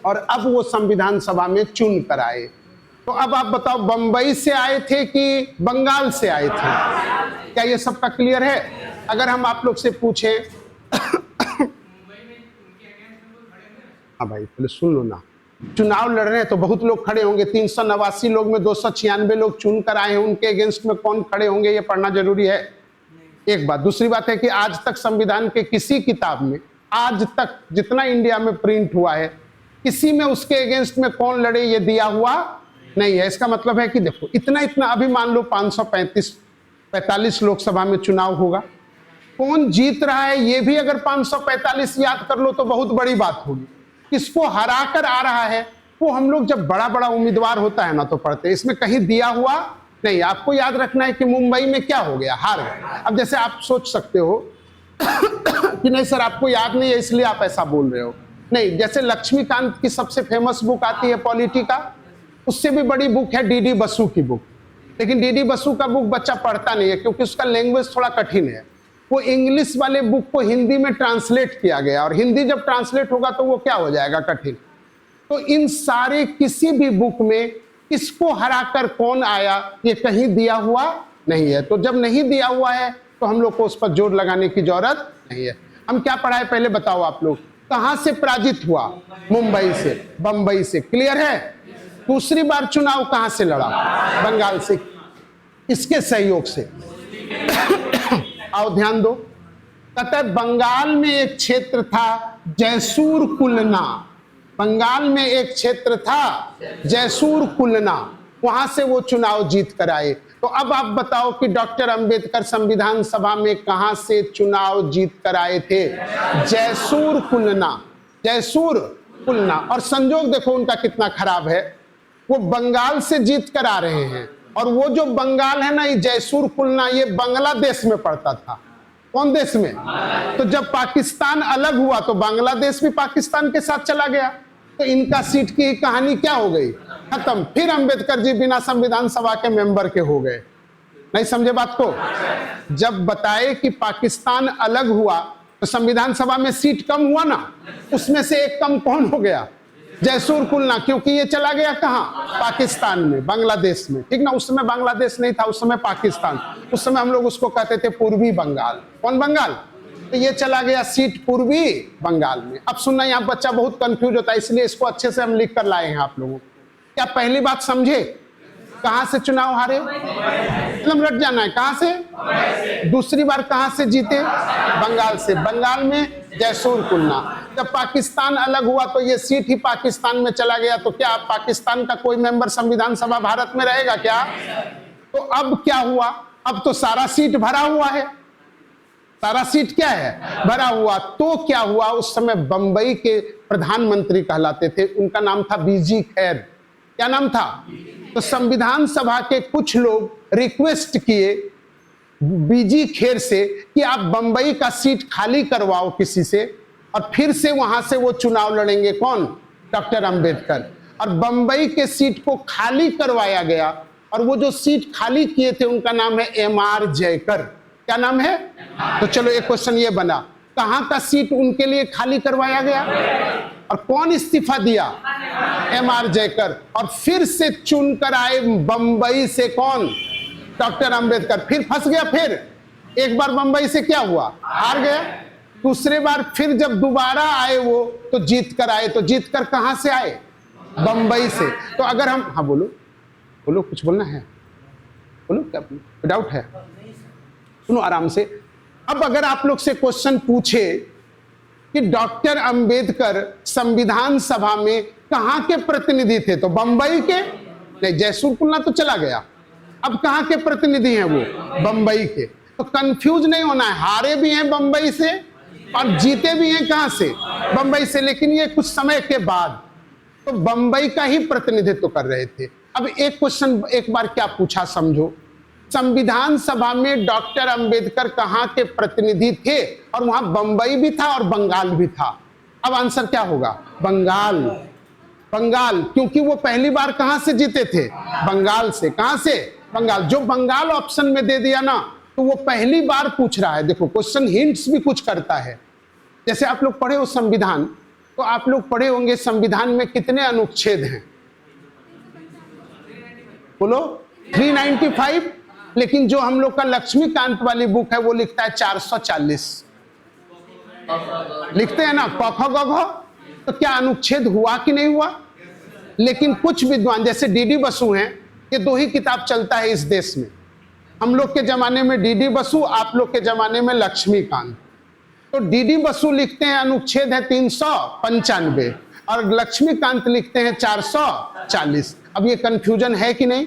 और अब वो संविधान सभा में चुन कर आए। तो अब आप बताओ, बंबई से आए थे कि बंगाल से आए थे? क्या ये सबका क्लियर है? अगर हम आप लोग से पूछे, हाँ भाई पहले सुन लो ना, चुनाव लड़ रहे हैं तो बहुत लोग खड़े होंगे। 389 लोग में 296 लोग चुन कर आए हैं, उनके अगेंस्ट में कौन खड़े होंगे ये पढ़ना जरूरी है। एक बात। दूसरी बात है कि आज तक संविधान के किसी किताब में, आज तक जितना इंडिया में प्रिंट हुआ है, किसी में उसके अगेंस्ट में कौन लड़े ये दिया हुआ नहीं है। इसका मतलब है कि देखो, इतना अभी मान लो 545 लोकसभा में चुनाव होगा, कौन जीत रहा है ये भी अगर 545 याद कर लो तो बहुत बड़ी बात होगी। किसको हराकर आ रहा है वो हम लोग जब बड़ा बड़ा उम्मीदवार होता है ना तो पढ़ते हैं। इसमें कहीं दिया हुआ नहीं। आपको याद रखना है कि मुंबई में क्या हो गया, हार गए। अब जैसे आप सोच सकते हो कि नहीं सर आपको याद नहीं है इसलिए आप ऐसा बोल रहे हो, नहीं। जैसे लक्ष्मीकांत की सबसे फेमस बुक आती है पॉलिटिका, उससे भी बड़ी बुक है डीडी बसु की बुक। लेकिन डीडी बसु का बुक बच्चा पढ़ता नहीं है क्योंकि उसका लैंग्वेज थोड़ा कठिन है। वो इंग्लिश वाले बुक को हिंदी में ट्रांसलेट किया गया और हिंदी जब ट्रांसलेट होगा तो वो क्या हो जाएगा, कठिन। तो इन सारे किसी भी बुक में किसको हराकर कौन आया ये कहीं दिया हुआ नहीं है। तो जब नहीं दिया हुआ है तो हम लोग को उस पर जोर लगाने की जरूरत नहीं है। हम क्या पढ़ा है पहले बताओ आप लोग, कहां से पराजित हुआ, मुंबई से, बंबई से, क्लियर है। दूसरी बार चुनाव कहां से लड़ा, बंगाल से, इसके सहयोग से। आओ ध्यान दो, कहता है बंगाल में एक क्षेत्र था जैसूर कुलना, बंगाल में एक क्षेत्र था जैसूर कुलना, वहां से वो चुनाव जीत कर आए। तो अब आप बताओ कि डॉक्टर अंबेडकर संविधान सभा में कहां से चुनाव जीत कर आए थे, जैसूर कुलना, जैसूर कुलना। और संजोग देखो उनका कितना खराब है, वो बंगाल से जीत कर आ रहे हैं और वो जो बंगाल है ना, ये जैसूर कुलना, ये बांग्लादेश में पड़ता था। कौन देश में? तो जब पाकिस्तान अलग हुआ तो बांग्लादेश भी पाकिस्तान के साथ चला गया। तो इनका सीट की कहानी क्या हो गई, खत्म। फिर अंबेडकर जी बिना संविधान सभा के मेंबर के हो गए। नहीं समझे बात को? जब बताए कि पाकिस्तान अलग हुआ तो संविधान सभा में सीट कम हुआ ना, उसमें से एक कम कौन हो गया, जैसूर कुलना, क्योंकि ये चला गया कहां, पाकिस्तान में, बांग्लादेश में, ठीक ना। उस समय बांग्लादेश नहीं था, उस समय पाकिस्तान। उस समय हम लोग उसको कहते थे पूर्वी बंगाल। कौन बंगाल? तो ये चला गया सीट पूर्वी बंगाल में। अब सुनना, यहाँ बच्चा बहुत कंफ्यूज होता है, इसलिए इसको अच्छे से हम लिख कर लाए हैं आप लोगों को। क्या पहली बात समझे, कहां से चुनाव हारे, मतलब रट जाना है, कहां से। दूसरी बार कहां से जीते, बंगाल से। बंगाल में जैसूर कुलना। जब पाकिस्तान अलग हुआ तो ये सीट ही पाकिस्तान में चला गया। तो क्या पाकिस्तान का कोई मेंबर संविधान सभा भारत में रहेगा क्या? तो अब क्या हुआ, अब तो सारा सीट भरा हुआ है, सारा सीट क्या है, भरा हुआ। तो क्या हुआ, उस समय बंबई के प्रधानमंत्री कहलाते थे, उनका नाम था बीजी खैर। क्या नाम था? तो संविधान सभा के कुछ लोग रिक्वेस्ट किए बीजी खैर से कि आप बंबई का सीट खाली करवाओ किसी से और फिर से वहां से वो चुनाव लड़ेंगे। कौन? डॉक्टर अंबेडकर। और बंबई के सीट को खाली करवाया गया और वो जो सीट खाली किए थे उनका नाम है एमआर जयकर। क्या नाम है? तो चलो एक क्वेश्चन ये बना, कहां का सीट उनके लिए खाली करवाया गया और कौन इस्तीफा दिया? एमआर जयकर। और फिर से चुनकर आए बंबई से कौन? डॉक्टर अंबेडकर। फिर फंस गया। फिर एक बार बंबई से क्या हुआ, हार गया। दूसरे बार फिर जब दोबारा आए वो तो जीत कर आए। तो जीत कर कहां से आए? बंबई से। तो अगर हम, हाँ बोलो बोलो, कुछ बोलना है बोलो, क्या डाउट है? सुनो आराम से। अब अगर आप लोग से क्वेश्चन पूछे कि डॉक्टर अंबेडकर संविधान सभा में कहां के प्रतिनिधि थे, तो बंबई के नहीं, जैसूर कुलना तो चला गया। अब कहां के प्रतिनिधि हैं वो? बंबई के। तो कंफ्यूज नहीं होना है, हारे भी हैं बंबई से और जीते भी हैं कहां से? बंबई से। लेकिन ये कुछ समय के बाद तो बंबई का ही प्रतिनिधित्व कर रहे थे। अब एक क्वेश्चन एक बार क्या पूछा समझो, संविधान सभा में डॉक्टर अंबेडकर कहां के प्रतिनिधि थे? और वहां बंबई भी था और बंगाल भी था। अब आंसर क्या होगा? बंगाल। बंगाल, क्योंकि वो पहली बार कहां से जीते थे? बंगाल से। कहां से? बंगाल। जो बंगाल ऑप्शन में दे दिया ना, तो वो पहली बार पूछ रहा है। देखो क्वेश्चन हिंट्स भी कुछ करता है। जैसे आप लोग पढ़े हो संविधान, तो आप लोग पढ़े होंगे संविधान में कितने अनुच्छेद हैं? बोलो 395। लेकिन जो हम लोग का लक्ष्मीकांत वाली बुक है वो लिखता है 440। लिखते हैं ना क ख ग घ। तो क्या अनुच्छेद हुआ कि नहीं हुआ? लेकिन कुछ विद्वान जैसे डीडी बसु हैं, ये दो ही किताब चलता है इस देश में। हम लोग के जमाने में डीडी बसु, आप लोग के जमाने में लक्ष्मीकांत। तो डीडी बसु लिखते हैं अनुच्छेद है 395 और लक्ष्मीकांत लिखते हैं 440। अब ये कंफ्यूजन है कि नहीं?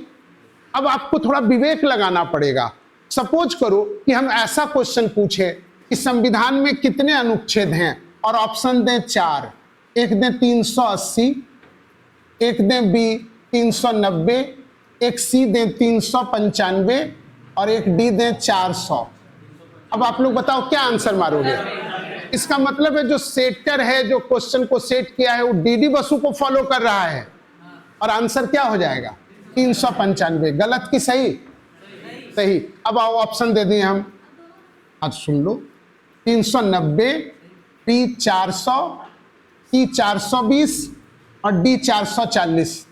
अब आपको थोड़ा विवेक लगाना पड़ेगा। सपोज करो कि हम ऐसा क्वेश्चन पूछे कि संविधान में कितने अनुच्छेद हैं, और ऑप्शन दें 4। एक दें 380, एक दें बी 390, एक सी दें 395 और एक डी दें 400। अब आप लोग बताओ क्या आंसर मारोगे। इसका मतलब है जो सेटर है, जो क्वेश्चन को सेट किया है, वो डीडी बसु को फॉलो कर रहा है, और आंसर क्या हो जाएगा 395। गलत कि सही? सही। अब आओ ऑप्शन दे दिए हम, आज सुन लो। 390, बी 400, सी 420 और डी 440।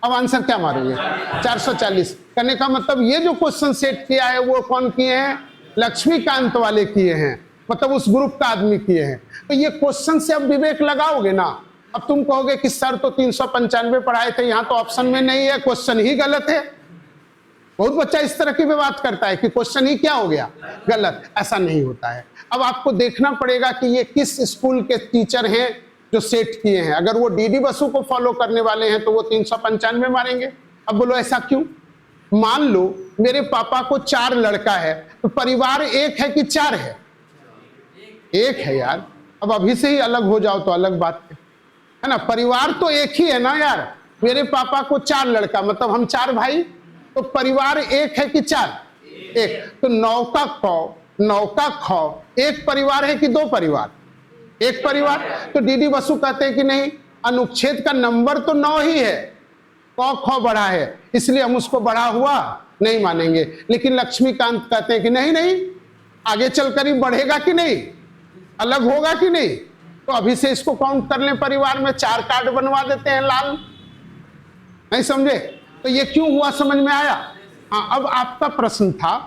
अब आंसर क्या मारोगे 440। करने का मतलब ये जो क्वेश्चन सेट किया है वो कौन किए हैं? लक्ष्मीकांत वाले किए हैं, मतलब उस ग्रुप का आदमी किए हैं। तो ये क्वेश्चन से अब विवेक लगाओगे ना। अब तुम कहोगे कि सर तो 395 पढ़ाए थे, यहाँ तो ऑप्शन में नहीं है, क्वेश्चन ही गलत है। बहुत बच्चा इस तरह की भी बात करता है कि क्वेश्चन ही क्या हो गया गलत। ऐसा नहीं होता है। अब आपको देखना पड़ेगा कि ये किस स्कूल के टीचर हैं जो सेट किए हैं। अगर वो डीडी बसु को फॉलो करने वाले हैं तो वो 395 मारेंगे। अब बोलो ऐसा क्यों? मान लो मेरे पापा को 4 लड़का है, तो परिवार एक है कि 4 है? एक है यार। अब अभी से ही अलग हो जाओ तो अलग बात है ना। परिवार तो एक ही है ना यार। मेरे पापा को 4 लड़का, मतलब हम 4 भाई, तो परिवार एक है कि 4? एक। तो 9 का ख एक परिवार है कि 2 परिवार? एक परिवार। तो डीडी बसु कहते हैं कि नहीं, अनुच्छेद का नंबर तो 9 ही है, क ख बढ़ा है, इसलिए हम उसको बढ़ा हुआ नहीं मानेंगे। लेकिन लक्ष्मीकांत कहते हैं कि नहीं नहीं, आगे चलकर ही बढ़ेगा कि नहीं, अलग होगा कि नहीं। तो अभी से इसको काउंट कर लें, परिवार में 4 कार्ड बनवा देते हैं लाल। नहीं समझे? तो ये क्यों हुआ समझ में आया? हाँ। अब आपका प्रश्न था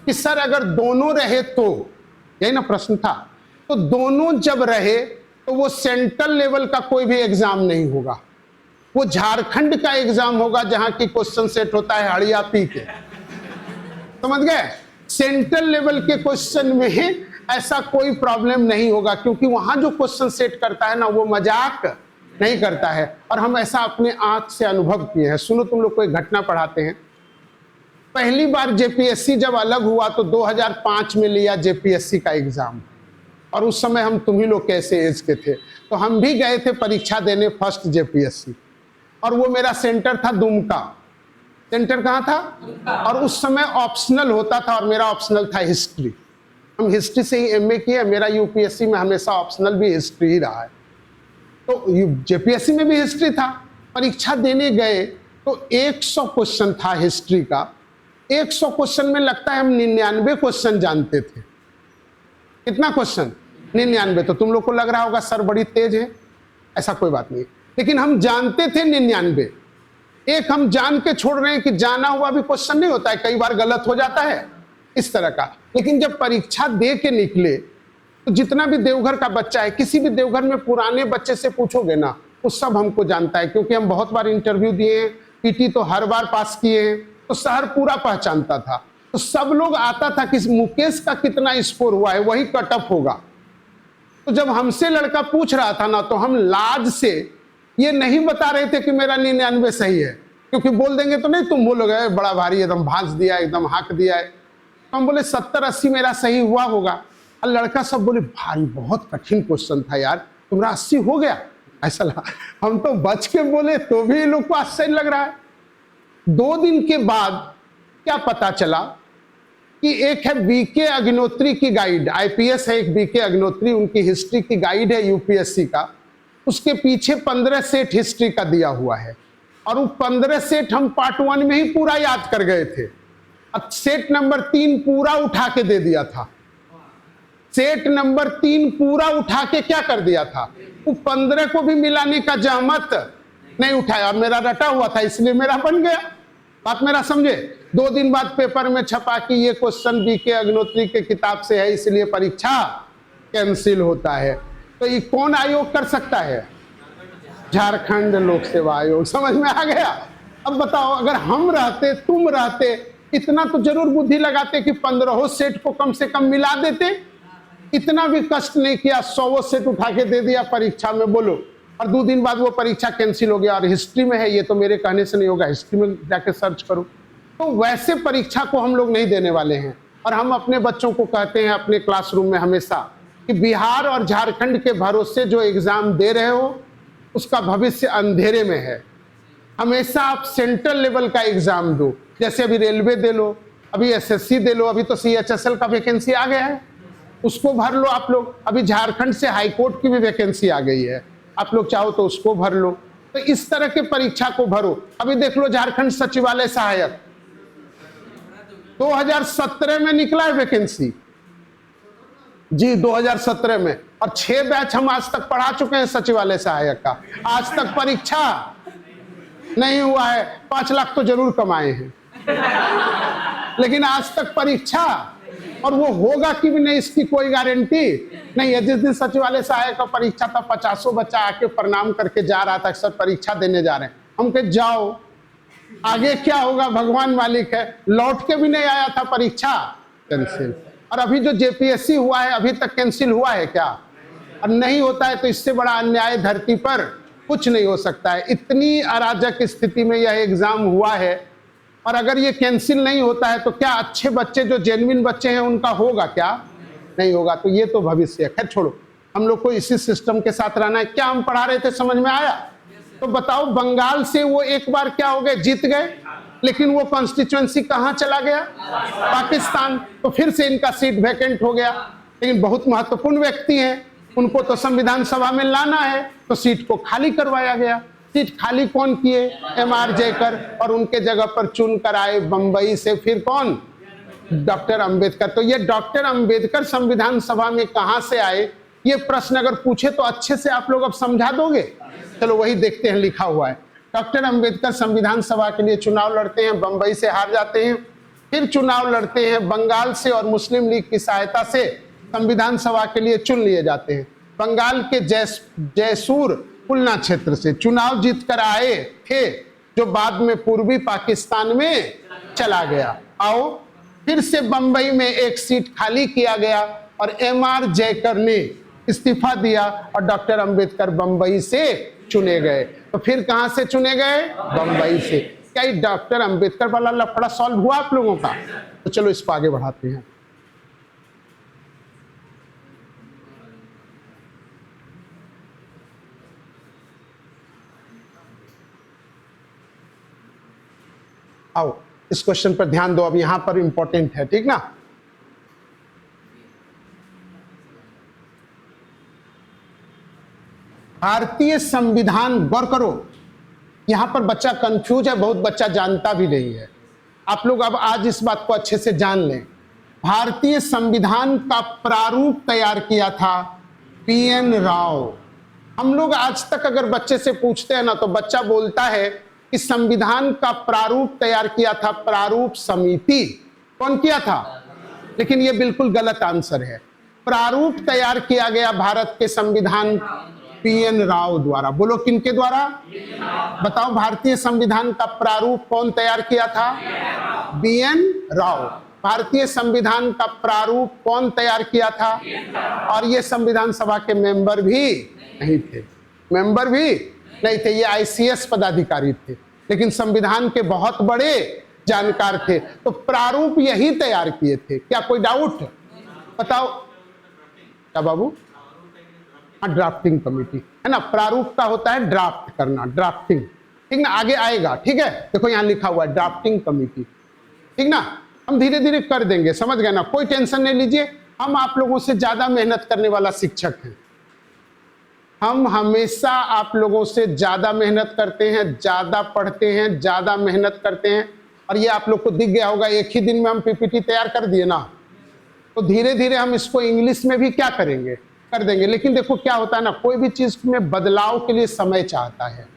कि सर अगर दोनों रहे तो, यही ना प्रश्न था। तो दोनों जब रहे तो वो सेंट्रल लेवल का कोई भी एग्जाम नहीं होगा, वो झारखंड का एग्जाम होगा, जहां की क्वेश्चन सेट होता है हड़िया पी के। समझ गए? सेंट्रल लेवल के क्वेश्चन में ऐसा कोई प्रॉब्लम नहीं होगा, क्योंकि वहां जो क्वेश्चन सेट करता है ना, वो मजाक नहीं करता है। और हम ऐसा अपने आंख से अनुभव किए हैं। सुनो, तुम लोग को एक घटना पढ़ाते हैं। पहली बार जेपीएससी जब अलग हुआ तो 2005 में लिया जेपीएससी का एग्जाम, और उस समय हम तुम ही लोग कैसे एज के थे, तो हम भी गए थे परीक्षा देने फर्स्ट जेपीएससी, और वो मेरा सेंटर था दुमका। सेंटर कहाँ था? और उस समय ऑप्शनल होता था, और मेरा ऑप्शनल था हिस्ट्री। हम हिस्ट्री से ही एमए किए। मेरा यूपीएससी में हमेशा ऑप्शनल भी हिस्ट्री ही रहा है, तो जेपीएससी में भी हिस्ट्री था। परीक्षा देने गए तो 100 क्वेश्चन था हिस्ट्री का। 100 क्वेश्चन में लगता है हम 99 क्वेश्चन जानते थे। कितना क्वेश्चन? 99। तो तुम लोग को लग रहा होगा सर बड़ी तेज है, ऐसा कोई बात नहीं, लेकिन हम जानते थे 99। एक हम जान के छोड़ रहे हैं कि जाना हुआ भी क्वेश्चन नहीं होता है, कई बार गलत हो जाता है इस तरह का। लेकिन जब परीक्षा दे के निकले तो जितना भी देवघर का बच्चा है, किसी भी देवघर में पुराने बच्चे से पूछोगे ना, वो सब हमको जानता है, क्योंकि हम बहुत बार इंटरव्यू दिए हैं, पीटी तो हर बार पास किए हैं, तो शहर पूरा पहचानता था। तो सब लोग आता था कि मुकेश का कितना स्कोर हुआ है, वही कट ऑफ होगा। तो जब हमसे लड़का पूछ रहा था ना, तो हम लाज से ये नहीं बता रहे थे कि मेरा 99 सही है, क्योंकि बोल देंगे तो नहीं, तुम बोलोगे बड़ा भारी एकदम भांज दिया, एकदम हाँक दिया है। तो हम बोले 70-80 मेरा सही हुआ होगा। और लड़का सब बोले भारी बहुत कठिन क्वेश्चन था यार, तुम्हारा 80 हो गया, ऐसा लगा। हम तो बच के बोले तो भी लोग को आश्चर्य लग रहा है। 2 दिन के बाद क्या पता चला कि एक है बीके अग्निहोत्री की गाइड, आईपीएस है एक बीके अग्निहोत्री, उनकी हिस्ट्री की गाइड है यूपीएससी का, उसके पीछे 15 सेट हिस्ट्री का दिया हुआ है, और वो 15 सेट हम पार्ट 1 में ही पूरा याद कर गए थे। अब सेट नंबर 3 पूरा उठा के दे दिया था। सेट नंबर 3 पूरा उठा के क्या कर दिया था, वो 15 को भी मिलाने का जहमत नहीं उठाया। मेरा रटा हुआ था इसलिए मेरा बन गया। बात मेरा समझे? 2 दिन बाद पेपर में छपा कि ये क्वेश्चन बीके अग्निहोत्री के किताब से है, इसलिए परीक्षा कैंसिल होता है। तो ये कौन आयोग कर सकता है? झारखंड लोक सेवा आयोग। समझ में आ गया? अब बताओ, अगर हम रहते, तुम रहते, इतना तो जरूर बुद्धि लगाते कि 15 सेट को कम से कम मिला देते। इतना भी कष्ट नहीं किया, 100 सेट उठा के दे दिया परीक्षा में, बोलो। और 2 दिन बाद वो परीक्षा कैंसिल हो गया। और हिस्ट्री में है, ये तो मेरे कहने से नहीं होगा, हिस्ट्री में जाके सर्च करो। तो वैसे परीक्षा को हम लोग नहीं देने वाले हैं। और हम अपने बच्चों को कहते हैं अपने क्लासरूम में हमेशा कि बिहार और झारखंड के भरोसे जो एग्जाम दे रहे हो उसका भविष्य अंधेरे में है। हमेशा आप सेंट्रल लेवल का एग्जाम दो, जैसे अभी रेलवे दे लो, अभी एसएससी दे लो, अभी तो सीएचएसएल का वैकेंसी आ गया है, उसको भर लो आप लोग। अभी झारखंड से हाईकोर्ट की भी वैकेंसी आ गई है, आप लोग चाहो तो उसको भर लो। तो इस तरह के परीक्षा को भरो। अभी देख लो झारखंड सचिवालय सहायक 2017 में निकला है वैकेंसी जी, 2017 में, और 6 बैच हम आज तक पढ़ा चुके हैं सचिवालय सहायक का। आज तक परीक्षा नहीं हुआ है। 5 लाख तो जरूर कमाए हैं, लेकिन आज तक परीक्षा, और वो होगा कि भी नहीं इसकी कोई गारंटी नहीं है। जिस दिन सचिवालय सहायक का परीक्षा था 50 बच्चा आके प्रणाम करके जा रहा था, सर परीक्षा देने जा रहे हैं। हम कहे जाओ, आगे क्या होगा भगवान मालिक है। लौट के भी नहीं आया था, परीक्षा कैंसिल। और अभी जो जेपीएससी हुआ है अभी तक कैंसिल हुआ है क्या? और नहीं होता है तो इससे बड़ा अन्याय धरती पर कुछ नहीं हो सकता है। इतनी अराजक स्थिति में यह एग्जाम हुआ है, और अगर ये कैंसिल नहीं होता है तो क्या अच्छे बच्चे जो जेन्युइन बच्चे हैं उनका होगा क्या? नहीं होगा। तो ये तो भविष्य है। खैर छोड़ो, हम लोग को इसी सिस्टम के साथ रहना है। क्या हम पढ़ा रहे थे समझ में आया? तो बताओ, बंगाल से वो एक बार क्या हो गए, जीत गए, लेकिन वो कॉन्स्टिट्यूएंसी कहां चला गया? पाकिस्तान। तो फिर से इनका सीट वैकेंट हो गया। लेकिन बहुत महत्वपूर्ण व्यक्ति हैं, उनको तो संविधान सभा में लाना है, तो सीट को खाली करवाया गया। सीट खाली कौन किए? एमआर जयकर, और उनके जगह पर चुन कर आए बंबई से फिर कौन? डॉक्टर अंबेडकर। तो ये डॉक्टर अंबेडकर संविधान सभा में कहां से आए, ये प्रश्न अगर पूछे तो अच्छे से आप लोग अब समझा दोगे? चलो वही देखते हैं, लिखा हुआ है। डॉक्टर अंबेडकर संविधान सभा के लिए चुनाव लड़ते हैं, बंबई से हार जाते हैं, फिर चुनाव लड़ते हैं बंगाल से, और मुस्लिम लीग की सहायता से संविधान सभा के लिए चुन लिए जाते हैं। बंगाल के जयसूर खुलना क्षेत्र से चुनाव जीत कर आए थे, जो बाद में पूर्वी पाकिस्तान में चला गया। आओ, फिर से बंबई में एक सीट खाली किया गया और एमआर जयकर ने इस्तीफा दिया और डॉक्टर अंबेडकर बंबई से चुने गए। तो फिर कहां से चुने गए? बंबई से। क्या ये डॉक्टर अंबेडकर वाला लफड़ा सॉल्व हुआ आप लोगों का? तो चलो इसको आगे बढ़ाते हैं। आओ इस क्वेश्चन पर ध्यान दो, अब यहां पर इंपॉर्टेंट है, ठीक ना? भारतीय संविधान, गौर करो, यहां पर बच्चा कंफ्यूज है, बहुत बच्चा जानता भी नहीं है। आप लोग अब आज इस बात को अच्छे से जान लें। भारतीय संविधान का प्रारूप तैयार किया था पीएन राव। हम लोग आज तक अगर बच्चे से पूछते हैं ना, तो बच्चा बोलता है कि संविधान का प्रारूप तैयार किया था प्रारूप समिति। कौन किया था? लेकिन यह बिल्कुल गलत आंसर है। प्रारूप तैयार किया गया भारत के संविधान पीएन राव द्वारा। बोलो किनके द्वारा? बताओ, भारतीय संविधान का प्रारूप कौन तैयार किया था? बीएन राव। भारतीय संविधान का प्रारूप कौन तैयार किया था? और ये संविधान सभा के मेंबर भी नहीं थे, मेंबर भी नहीं थे, ये आईसीएस पदाधिकारी थे, लेकिन संविधान के बहुत बड़े जानकार थे। तो प्रारूप यही तैयार किए थे। क्या कोई डाउट? बताओ क्या बाबू? हाँ, ड्राफ्टिंग कमेटी है ना। प्रारूप का होता है ड्राफ्ट करना, ड्राफ्टिंग, ठीक ना? आगे आएगा, ठीक है? देखो यहाँ लिखा हुआ है ड्राफ्टिंग कमेटी, ठीक ना? हम धीरे धीरे कर देंगे, समझ गए ना? कोई टेंशन नहीं लीजिए। हम आप लोगों से ज्यादा मेहनत करने वाला शिक्षक हैं। हम हमेशा आप लोगों से ज्यादा मेहनत करते हैं, ज्यादा पढ़ते हैं, ज्यादा मेहनत करते हैं। और ये आप लोग को दिख गया होगा, एक ही दिन में हम पीपीटी तैयार कर दिए ना। तो धीरे धीरे हम इसको इंग्लिश में भी क्या करेंगे, कर देंगे। लेकिन देखो क्या होता है ना, कोई भी चीज में बदलाव के लिए समय चाहता है।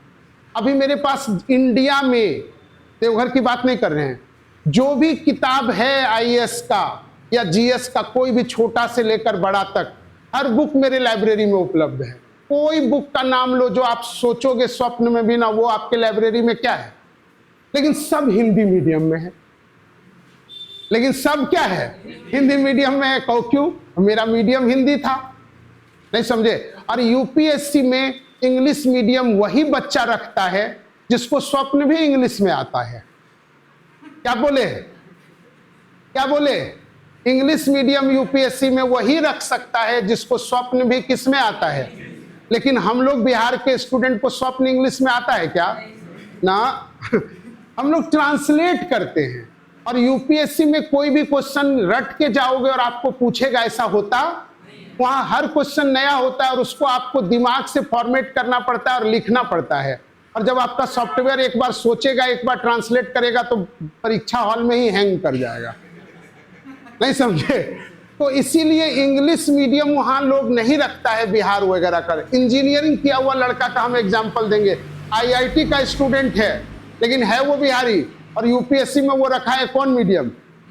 अभी मेरे पास इंडिया में, देवघर की बात नहीं कर रहे हैं, जो भी किताब है आईएएस का या जीएस का, कोई भी छोटा से लेकर बड़ा तक, हर बुक मेरे लाइब्रेरी में उपलब्ध है। कोई बुक का नाम लो जो आप सोचोगे स्वप्न में भी ना, वो आपके लाइब्रेरी में क्या है। लेकिन सब हिंदी मीडियम में है। लेकिन सब क्या है? हिंदी मीडियम में है। कहो क्यों? मेरा मीडियम हिंदी था, नहीं समझे? और यूपीएससी में इंग्लिश मीडियम वही बच्चा रखता है जिसको स्वप्न भी इंग्लिश में आता है। क्या बोले? क्या बोले? इंग्लिश मीडियम यूपीएससी में वही रख सकता है जिसको स्वप्न भी किस में आता है, लेकिन हम लोग बिहार के स्टूडेंट को स्वप्न इंग्लिश में आता है क्या? ना। हम लोग ट्रांसलेट करते हैं, और यूपीएससी में कोई भी क्वेश्चन रट के जाओगे और आपको पूछेगा, ऐसा होता? वहां हर क्वेश्चन नया होता है और उसको आपको दिमाग से फॉर्मेट करना पड़ता है और लिखना पड़ता है। और जब आपका सॉफ्टवेयर एक बार सोचेगा, एक बार ट्रांसलेट करेगा, तो परीक्षा हॉल में ही हैंग कर जाएगा। नहीं समझे? तो इसीलिए इंग्लिश मीडियम वहां लोग नहीं रखता है बिहार वगैरह कर। इंजीनियरिंग किया हुआ लड़का का हम एग्जाम्पल देंगे, आईआईटी का स्टूडेंट है लेकिन है वो बिहारी, और यूपीएससी में वो रखा है कौन मीडियम?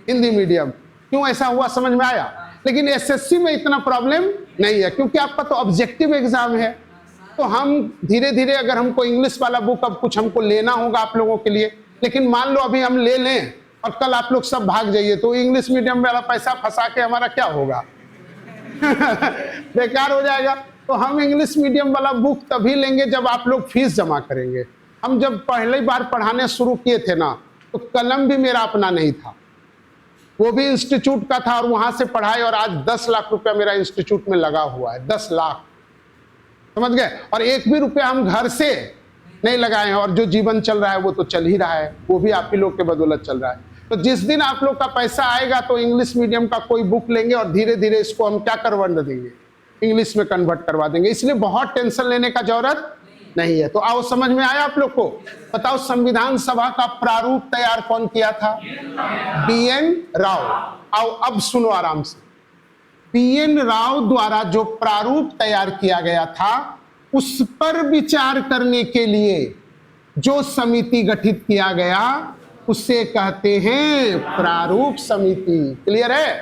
हिंदी मीडियम। क्यों ऐसा हुआ समझ में आया? लेकिन एसएससी में इतना प्रॉब्लम नहीं है, क्योंकि आपका तो ऑब्जेक्टिव एग्जाम है। तो हम धीरे धीरे, अगर हमको इंग्लिश वाला बुक अब कुछ हमको लेना होगा आप लोगों के लिए, लेकिन मान लो अभी हम ले लें और कल आप लोग सब भाग जाइए, तो इंग्लिश मीडियम वाला पैसा फंसा के हमारा क्या होगा? बेकार हो जाएगा। तो हम इंग्लिश मीडियम वाला बुक तभी लेंगे जब आप लोग फीस जमा करेंगे। हम जब पहली बार पढ़ाने शुरू किए थे ना, तो कलम भी मेरा अपना नहीं था, वो भी इंस्टीट्यूट का था, और वहां से पढ़ाई, और आज 10 लाख रुपया मेरा इंस्टीट्यूट में लगा हुआ है। 10 लाख, समझ गए? और एक भी रुपया हम घर से नहीं लगाए हैं, और जो जीवन चल रहा है वो तो चल ही रहा है, वो भी आप ही लोग के बदौलत चल रहा है। तो जिस दिन आप लोग का पैसा आएगा तो इंग्लिश मीडियम का कोई बुक लेंगे और धीरे धीरे इसको हम क्या करवा देंगे, इंग्लिश में कन्वर्ट करवा देंगे। इसलिए बहुत टेंशन लेने का जरूरत नहीं है। तो आओ, समझ में आया आप लोग को? बताओ, संविधान सभा का प्रारूप तैयार कौन किया था? बीएन राव। आओ अब सुनो आराम से। बीएन राव द्वारा जो प्रारूप तैयार किया गया था, उस पर विचार करने के लिए जो समिति गठित किया गया, उसे कहते हैं प्रारूप समिति। क्लियर है?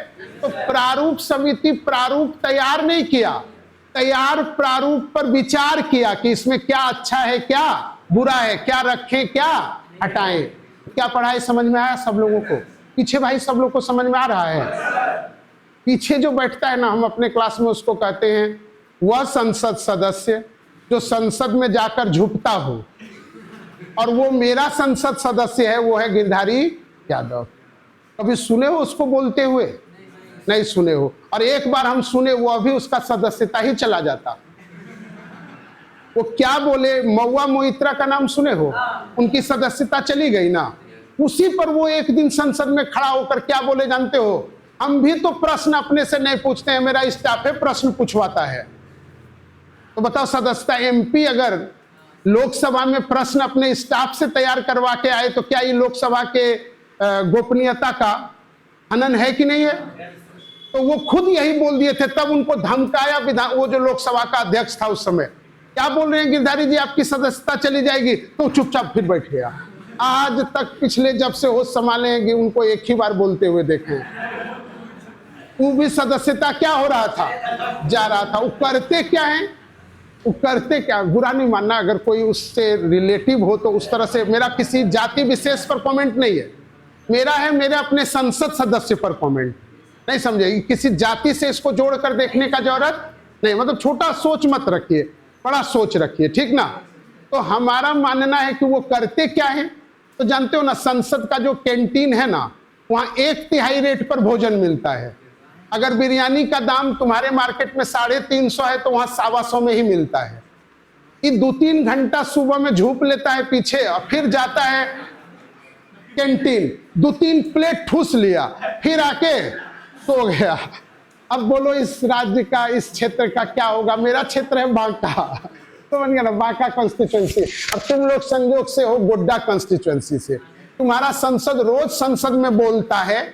तो प्रारूप समिति प्रारूप तैयार नहीं किया, तैयार प्रारूप पर विचार किया कि इसमें क्या अच्छा है, क्या बुरा है, क्या रखें, क्या हटाएं। क्या पढ़ाई समझ में आया सब लोगों को? पीछे भाई सब लोग को समझ में आ रहा है? पीछे जो बैठता है ना, हम अपने क्लास में उसको कहते हैं वह संसद सदस्य जो संसद में जाकर झुकता हो, और वो मेरा संसद सदस्य है, वो है गिरधारी यादव। कभी सुने हो उसको बोलते हुए? नहीं सुने हो। और एक बार हम सुने, वो अभी उसका सदस्यता ही चला जाता। वो क्या बोले, महुआ मोइत्रा का नाम सुने हो? उनकी सदस्यता चली गई ना, उसी पर वो एक दिन संसद में खड़ा होकर क्या बोले जानते हो? हम भी तो प्रश्न अपने से नहीं पूछते हैं, मेरा स्टाफ है प्रश्न पूछवाता है। तो बताओ, सदस्यता एमपी अगर लोकसभा में प्रश्न अपने स्टाफ से तैयार करवा के आए, तो क्या ये लोकसभा के गोपनीयता का हनन है कि नहीं है? तो वो खुद यही बोल दिए थे, तब उनको धमकाया विधान, वो जो लोकसभा का अध्यक्ष था उस समय, क्या बोल रहे हैं, गिरधारी जी आपकी सदस्यता चली जाएगी। तो चुपचाप फिर बैठ गया। आज तक पिछले जब से होश संभाले हैं, उनको एक ही बार बोलते हुए देखे। वो भी सदस्यता क्या हो रहा था, जा रहा था। वो करते क्या है, वो करते क्या, बुरा नहीं मानना अगर कोई उससे रिलेटिव हो तो उस तरह से। मेरा किसी जाति विशेष पर कमेंट नहीं है, मेरा है मेरे अपने संसद सदस्य पर कमेंट। नहीं समझे? किसी जाति से इसको जोड़कर देखने का जरूरत नहीं, मतलब छोटा सोच मत रखिए, बड़ा सोच रखिए, ठीक ना। तो हमारा मानना है कि वो करते क्या है, तो जानते हो ना, संसद का जो कैंटीन है ना, वहां 1/3 रेट पर भोजन मिलता है। अगर बिरयानी का दाम तुम्हारे मार्केट में 350 है, तो वहां 125 में ही मिलता है। ये 2-3 घंटा सुबह में झूप लेता है पीछे, और फिर जाता है कैंटीन, 2-3 प्लेट ठूस लिया, फिर आके सो गया। अब बोलो इस राज्य का, इस क्षेत्र का क्या होगा? मेरा क्षेत्र है बांका, समझ गया ना, बांका कॉन्स्टिट्यूएंसी। अब तुम लोग संयोग से हो गोड्डा कॉन्स्टिट्यूएंसी से। तुम्हारा संसद रोज संसद में बोलता है,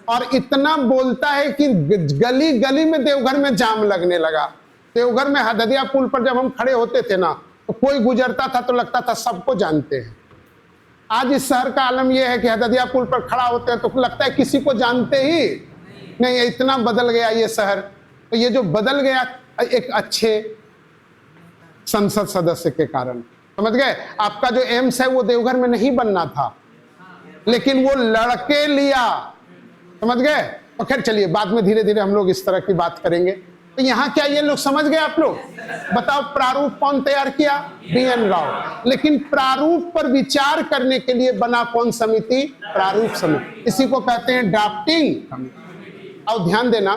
और इतना बोलता है कि गली गली में देवघर में जाम लगने लगा। देवघर में हददिया पुल पर जब हम खड़े होते थे ना, तो कोई गुजरता था तो लगता था सबको जानते हैं। आज इस शहर का आलम यह है कि हददिया पुल पर खड़ा होते हैं तो लगता है किसी को जानते ही नहीं। इतना बदल गया ये शहर। तो ये जो बदल गया एक अच्छे संसद सदस्य के कारण, समझ गए? आपका जो एम्स है वो देवघर में नहीं बनना था, लेकिन वो लड़के लिया, समझ गए? तो खैर चलिए, बाद में धीरे धीरे हम लोग इस तरह की बात करेंगे। तो यहाँ क्या ये लोग समझ गए आप लोग? बताओ, प्रारूप कौन तैयार किया? बीएन राव। लेकिन प्रारूप पर विचार करने के लिए बना कौन समिति? प्रारूप समिति। इसी को कहते हैं ड्राफ्टिंग कमिटी। और ध्यान देना,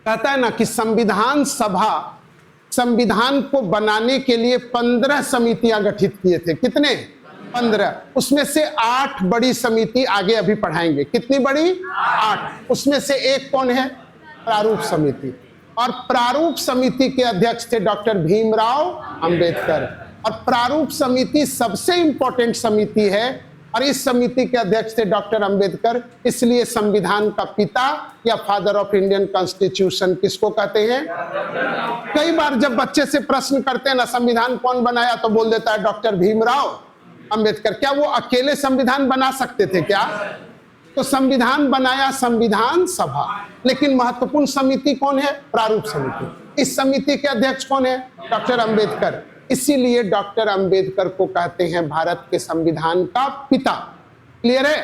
कहता है ना कि संविधान सभा संविधान को बनाने के लिए 15 समितियां गठित किए थे। कितने? 15। उसमें से 8 बड़ी समिति आगे अभी पढ़ाएंगे। कितनी बड़ी? 8। उसमें से एक कौन है? प्रारूप समिति। और प्रारूप समिति के अध्यक्ष थे डॉक्टर भीमराव अंबेडकर। और प्रारूप समिति सबसे इंपॉर्टेंट समिति है और इस समिति के अध्यक्ष थे डॉक्टर अंबेडकर। इसलिए संविधान का पिता या फादर ऑफ इंडियन कॉन्स्टिट्यूशन किसको कहते हैं? कई बार जब बच्चे से प्रश्न करते हैं ना संविधान कौन बनाया, तो बोल देता है डॉक्टर भीमराव अंबेडकर। क्या वो अकेले संविधान बना सकते थे क्या? तो संविधान बनाया संविधान सभा, लेकिन महत्वपूर्ण समिति कौन है? प्रारूप समिति। इस समिति के अध्यक्ष कौन है? डॉक्टर अंबेडकर। इसीलिए डॉक्टर अंबेडकर को कहते हैं भारत के संविधान का पिता। क्लियर है?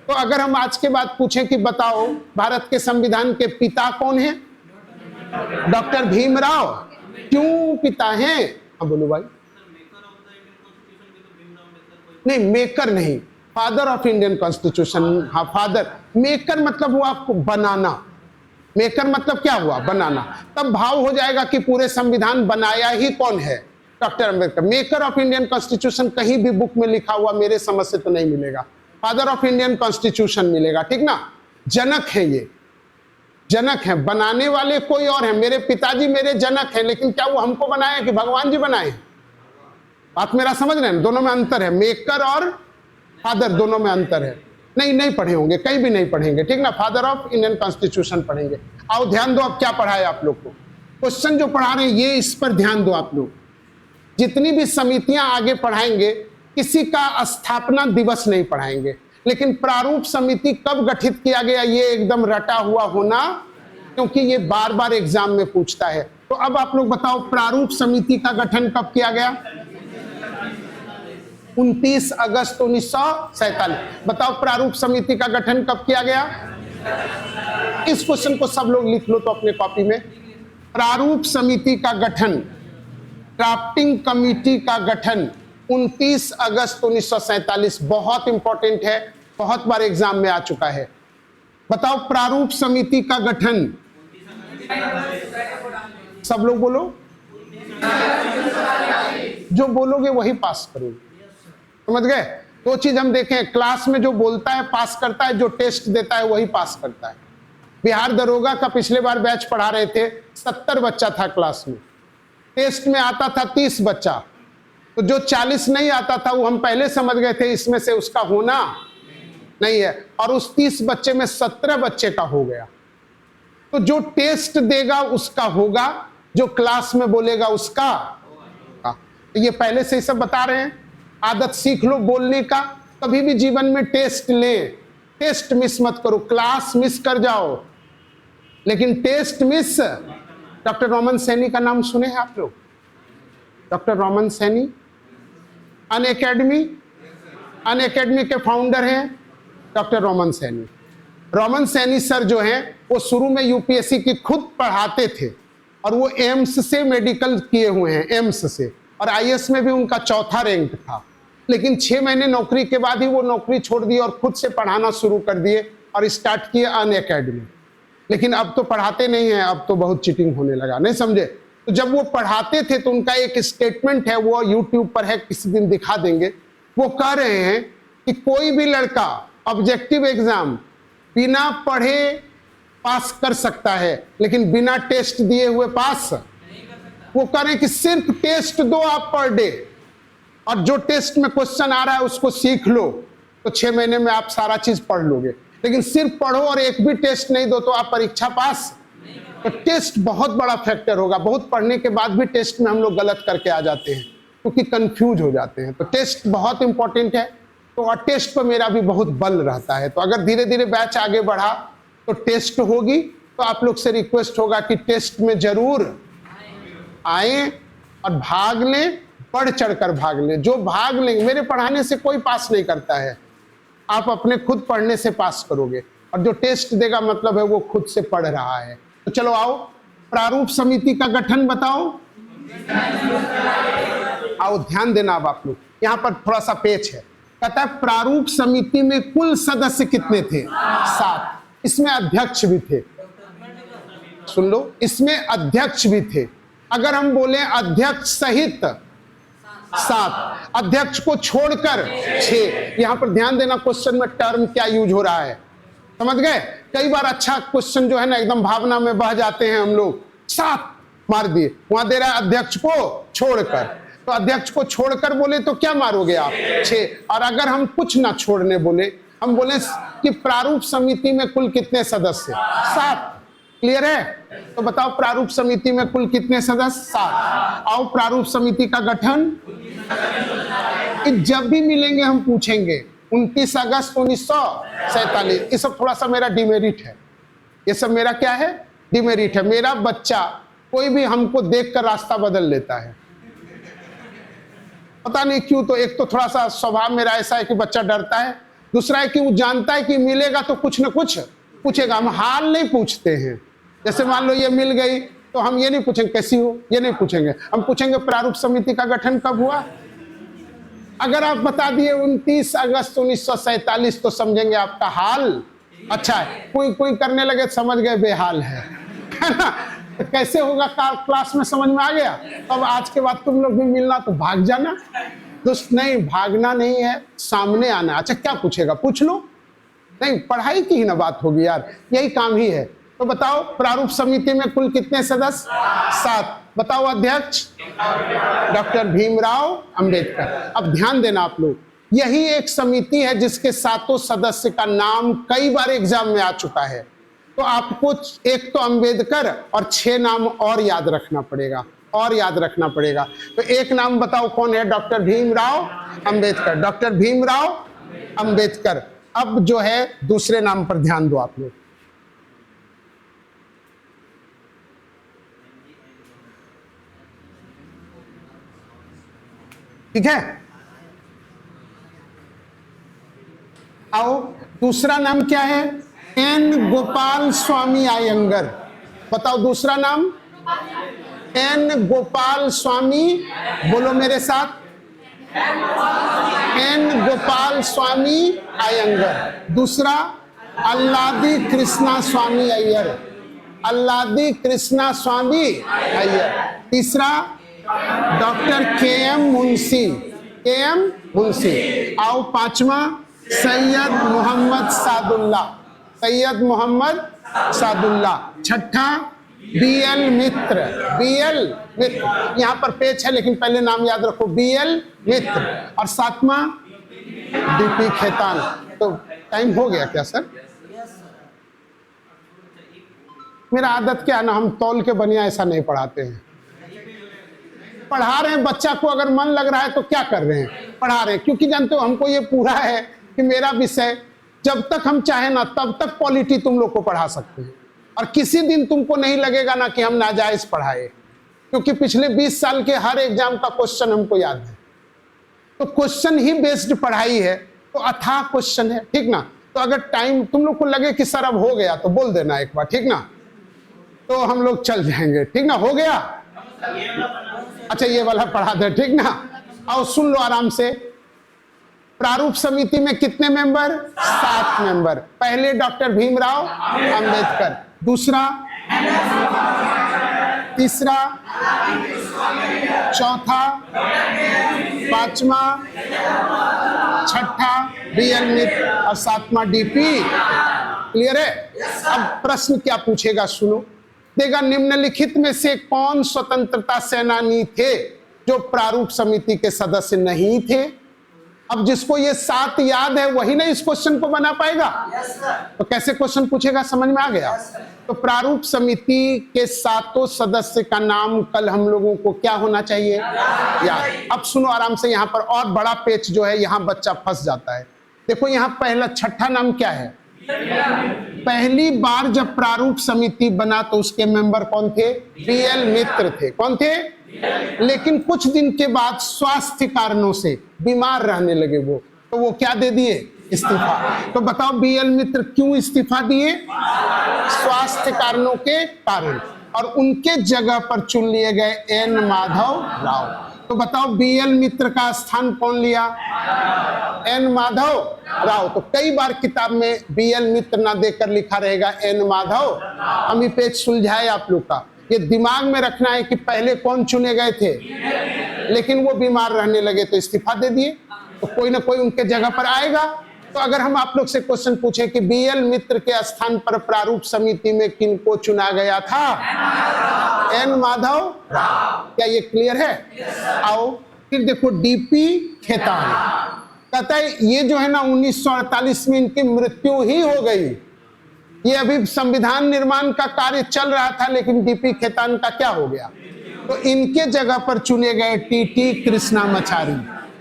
तो अगर हम आज के बाद पूछें कि बताओ भारत के संविधान के पिता कौन है? डॉक्टर भीमराव। क्यों पिता हैं? हाँ बोलो भाई। नहीं, मेकर नहीं, फादर ऑफ इंडियन कॉन्स्टिट्यूशन। हाँ फादर। मेकर मतलब हुआ आपको बनाना। मेकर मतलब क्या हुआ? बनाना। तब भाव हो जाएगा कि पूरे संविधान बनाया ही कौन है? Doctor Ambedkar. Maker of Indian constitution कहीं भी बुक में लिखा हुआ मेरे समझ से तो नहीं मिलेगा। फादर ऑफ इंडियन कॉन्स्टिट्यूशन मिलेगा, ठीक ना। जनक है, ये जनक है। बनाने वाले कोई और है। मेरे पिताजी मेरे जनक है, लेकिन क्या वो हमको बनाए कि भगवान जी बनाए? बात मेरा समझ रहे हैं? दोनों में अंतर है। मेकर और फादर दोनों में अंतर है। नहीं पढ़े होंगे, कहीं भी नहीं पढ़ेंगे, ठीक ना। फादर ऑफ इंडियन कॉन्स्टिट्यूशन पढ़ेंगे। आओ ध्यान दो, अब क्या पढ़ा है आप लोग को। क्वेश्चन जो पढ़ा रहे हैं ये, इस पर ध्यान दो आप लोग। जितनी भी समितियां आगे पढ़ाएंगे, किसी का स्थापना दिवस नहीं पढ़ाएंगे, लेकिन प्रारूप समिति कब गठित किया गया ये एकदम रटा हुआ होना, क्योंकि ये बार बार एग्जाम में पूछता है। तो अब आप लोग बताओ प्रारूप समिति का गठन कब किया गया? 29 अगस्त 1947। बताओ प्रारूप समिति का गठन कब किया गया? इस क्वेश्चन को सब लोग लिख लो तो अपने कॉपी में। प्रारूप समिति का गठन, ड्राफ्टिंग कमेटी का गठन 29 अगस्त 1947। बहुत इंपॉर्टेंट है, बहुत बार एग्जाम में आ चुका है। बताओ प्रारूप समिति का गठन। सब लोग बोलो, जो बोलोगे वही पास करोगे। समझ गए? दो चीज हम देखें, क्लास में जो बोलता है पास करता है, जो टेस्ट देता है वही पास करता है। बिहार दरोगा का पिछले बार बैच पढ़ा रहे थे, 70 बच्चा था क्लास में, टेस्ट में आता था 30 बच्चा। तो जो 40 नहीं आता था वो हम पहले समझ गए थे इसमें से उसका होना नहीं है, और उस 30 बच्चे में 17 बच्चे का हो गया। तो जो टेस्ट देगा उसका होगा, जो क्लास में बोलेगा उसका। तो ये पहले से ही सब बता रहे हैं। आदत सीख लो बोलने का। कभी भी जीवन में टेस्ट ले, टेस्ट मिस मत करो। क्लास मिस कर जाओ लेकिन test miss. Doctor Raman Saini का नाम सुने हैं आप लोग? डॉक्टर रमन सैनी अनअकैडमी के फाउंडर हैं डॉक्टर रमन सैनी। रमन सैनी सर जो हैं वो शुरू में यूपीएससी की खुद पढ़ाते थे और वो एम्स से मेडिकल किए हुए हैं, एम्स से, और आईएएस में भी उनका 4था रैंक था। लेकिन 6 महीने नौकरी के बाद ही वो नौकरी छोड़ दी और खुद से पढ़ाना शुरू कर दिए और स्टार्ट किए अनअकैडमी। लेकिन अब तो पढ़ाते नहीं हैं, अब तो बहुत चीटिंग होने लगा, नहीं समझे? तो जब वो पढ़ाते थे तो उनका एक स्टेटमेंट है, वो यूट्यूब पर है, किसी दिन दिखा देंगे। वो कह रहे हैं कि कोई भी लड़का ऑब्जेक्टिव एग्जाम बिना पढ़े पास कर सकता है, लेकिन बिना टेस्ट दिए हुए पास। वो कह रहे हैं कि सिर्फ टेस्ट दो आप पर डे, और जो टेस्ट में क्वेश्चन आ रहा है उसको सीख लो, तो 6 महीने में आप सारा चीज पढ़ लोगे। लेकिन सिर्फ पढ़ो और एक भी टेस्ट नहीं दो तो आप परीक्षा पास। तो टेस्ट बहुत बड़ा फैक्टर होगा। बहुत पढ़ने के बाद भी टेस्ट में हम लोग गलत करके आ जाते हैं क्योंकि कंफ्यूज हो जाते हैं। तो टेस्ट बहुत इंपॉर्टेंट है। तो और टेस्ट पर मेरा भी बहुत बल रहता है। तो अगर धीरे धीरे बैच आगे बढ़ा तो टेस्ट होगी। तो आप लोग से रिक्वेस्ट होगा कि टेस्ट में जरूर आए और भाग लें, बढ़ चढ़कर भाग लें। जो भाग लेंगे, मेरे पढ़ाने से कोई पास नहीं करता है, आप अपने खुद पढ़ने से पास करोगे, और जो टेस्ट देगा मतलब है वो खुद से पढ़ रहा है। तो चलो आओ, प्रारूप समिति का गठन बताओ। आओ ध्यान देना अब आप लोग, यहाँ पर थोड़ा सा पेच है। कहता है प्रारूप समिति में कुल सदस्य कितने थे? 7। इसमें अध्यक्ष भी थे, सुन लो, इसमें अध्यक्ष भी थे। अगर हम बोले अध्यक्ष सहित 7, अध्यक्ष को छोड़कर 6। यहां पर ध्यान देना, क्वेश्चन में टर्म क्या यूज हो रहा है, समझ गए। कई बार अच्छा क्वेश्चन जो है ना, एकदम भावना में बह जाते हैं हम लोग, 7 मार दिए, वहां दे रहा है अध्यक्ष को छोड़कर, तो अध्यक्ष को छोड़कर बोले तो क्या मारोगे आप, 6। और अगर हम कुछ ना छोड़ने बोले, हम बोले कि प्रारूप समिति में कुल कितने सदस्य, 7। क्लियर है? तो बताओ प्रारूप समिति में कुल कितने सदस्य, 7। आओ प्रारूप समिति का गठन, जब भी मिलेंगे हम पूछेंगे। 29 अगस्त 1947, ये सब थोड़ा सा मेरा डिमेरिट है, ये सब मेरा क्या है, डिमेरिट है। मेरा बच्चा कोई भी हमको देखकर रास्ता बदल लेता है, पता नहीं क्यों। तो एक तो थोड़ा सा स्वभाव मेरा ऐसा है कि बच्चा डरता है, दूसरा है कि वो जानता है कि मिलेगा तो कुछ न कुछ पूछेगा। हम हाल नहीं पूछते हैं, जैसे मान लो ये मिल गई तो हम ये नहीं पूछेंगे कैसी हो, ये नहीं पूछेंगे, हम पूछेंगे प्रारूप समिति का गठन कब हुआ। अगर आप बता दिए 29 अगस्त 1947 तो समझेंगे आपका हाल अच्छा है। कोई करने लगे समझ गए बेहाल है ना। तो कैसे होगा, क्लास में समझ में आ गया। अब आज के बाद तुम लोग भी मिलना तो भाग जाना, दोस्त नहीं, भागना नहीं है, सामने आना। अच्छा क्या पूछेगा पूछ लो, नहीं पढ़ाई की ही ना बात होगी यार, यही काम ही है। तो बताओ प्रारूप समिति में कुल कितने सदस्य, 7। बताओ अध्यक्ष डॉक्टर भीमराव अंबेडकर। अब ध्यान देना आप लोग, यही एक समिति है जिसके 7 सदस्य का नाम कई बार एग्जाम में आ चुका है। तो आपको एक तो अंबेडकर और 6 नाम और याद रखना पड़ेगा, और याद रखना पड़ेगा। तो एक नाम बताओ कौन है, डॉक्टर भीमराव अंबेडकर, डॉक्टर भीमराव अंबेडकर। अब जो है दूसरे नाम पर ध्यान दो आप लोग, ठीक है। आओ दूसरा नाम क्या है, एन गोपाल स्वामी अयंगर। बताओ दूसरा नाम, एन गोपाल स्वामी, बोलो मेरे साथ, एन गोपाल स्वामी अयंगर। दूसरा अल्लादी कृष्णा स्वामी अय्यर, अल्लादी कृष्णा स्वामी अय्यर। तीसरा doctor KM. Munshi, KM. Munshi. आओ पांचवा सैयद मोहम्मद सादुल्ला, सैयद मोहम्मद सादुल्ला। छठा बी.एल. मित्र, बी.एल. मित्र। यहाँ पर पेच है लेकिन पहले नाम याद रखो, बी.एल. मित्र। और 7वां डी.पी. खेतान। तो टाइम हो गया क्या सर? मेरा आदत क्या है ना, हम तौल के बनिया ऐसा नहीं पढ़ाते हैं। पढ़ा रहे हैं बच्चा को, अगर मन लग रहा है तो क्या कर रहे हैं, पढ़ा रहे हैं। क्योंकि जानते हो हमको ये पूरा है कि मेरा विषय जब तक हम चाहे ना तब तक पॉलिटी तुम लोग को पढ़ा सकते हैं, और किसी दिन तुमको नहीं लगेगा ना कि हम नाजायज पढ़ाए, क्योंकि पिछले 20 साल के हर एग्जाम का क्वेश्चन हमको याद है। तो क्वेश्चन ही बेस्ड पढ़ाई है, तो अथाह क्वेश्चन है, ठीक ना। तो अगर टाइम तुम लोग को लगे कि सर अब हो गया तो बोल देना एक बार, ठीक ना, तो हम लोग चल जाएंगे, ठीक ना। हो गया, अच्छा ये वाला पढ़ा दे, ठीक ना। आओ सुन लो आराम से। प्रारूप समिति में कितने मेंबर, 7 मेंबर। पहले डॉक्टर भीमराव अंबेडकर, दूसरा, तीसरा, चौथा, पांचवा, छठा बी.एल. मित्र और 7वां डी.पी. क्लियर है? अब प्रश्न क्या पूछेगा सुनो, देगा निम्नलिखित में से कौन स्वतंत्रता सेनानी थे जो प्रारूप समिति के सदस्य नहीं थे। अब जिसको ये 7 याद है वही ना इस क्वेश्चन को बना पाएगा। तो कैसे क्वेश्चन पूछेगा, समझ में आ गया। तो प्रारूप समिति के 7 सदस्य का नाम कल हम लोगों को क्या होना चाहिए, याद। अब सुनो आराम से, यहाँ पर और बड़ा पेच जो है, यहाँ बच्चा फंस जाता है। देखो यहाँ पहला छठा नाम क्या है, पहली बार जब प्रारूप समिति बना तो उसके मेंबर कौन थे, बी.एल. मित्र थे। कौन थे? लेकिन कुछ दिन के बाद स्वास्थ्य कारणों से बीमार रहने लगे वो, तो वो क्या दे दिए, इस्तीफा। तो बताओ बी.एल. मित्र क्यों इस्तीफा दिए, स्वास्थ्य कारणों के कारण, और उनके जगह पर चुन लिए गए एन. माधव राव। तो बताओ बीएल मित्र का स्थान कौन लिया? एन माधव राव। तो कई बार किताब में बीएल मित्र ना देकर लिखा रहेगा एन माधव। हम ये पेज सुलझाए आप लोग का। ये दिमाग में रखना है कि पहले कौन चुने गए थे, लेकिन वो बीमार रहने लगे तो इस्तीफा दे दिए, तो कोई ना कोई उनके जगह पर आएगा। तो अगर हम आप लोग से क्वेश्चन पूछें कि बीएल मित्र के स्थान पर प्रारूप समिति में किनको चुना गया था? एन माधव राव। क्या ये क्लियर है? आओ फिर देखो डीपी खेतान कहता है ये जो है ना 1948 में इनकी मृत्यु ही हो गई। ये अभी संविधान निर्माण का कार्य चल रहा था, लेकिन डीपी खेतान का क्या हो गया? तो इनके जगह पर चुने गए टीटी कृष्णामाचारी।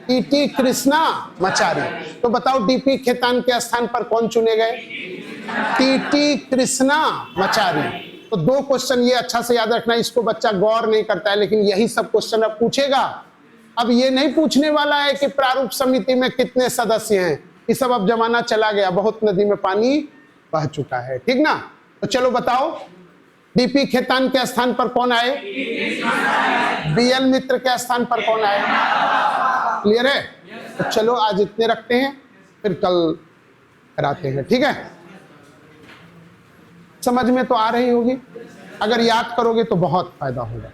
टीटी कृष्णामाचारी। तो बताओ डीपी खेतान के स्थान पर कौन चुने गए? टीटी कृष्णामाचारी। तो दो क्वेश्चन ये अच्छा से याद रखना, इसको बच्चा गौर नहीं करता है, लेकिन यही सब क्वेश्चन अब पूछेगा। अब ये नहीं पूछने वाला है कि प्रारूप समिति में कितने सदस्य हैं, ये सब अब जमाना चला गया, बहुत नदी में पानी बह चुका है, ठीक ना। तो चलो बताओ डीपी खेतान के स्थान पर कौन आए? बीएल मित्र के स्थान पर कौन आए? क्लियर है? तो चलो आज इतने रखते हैं, फिर कल कराते हैं, ठीक है। समझ में तो आ रही होगी, अगर याद करोगे तो बहुत फायदा होगा।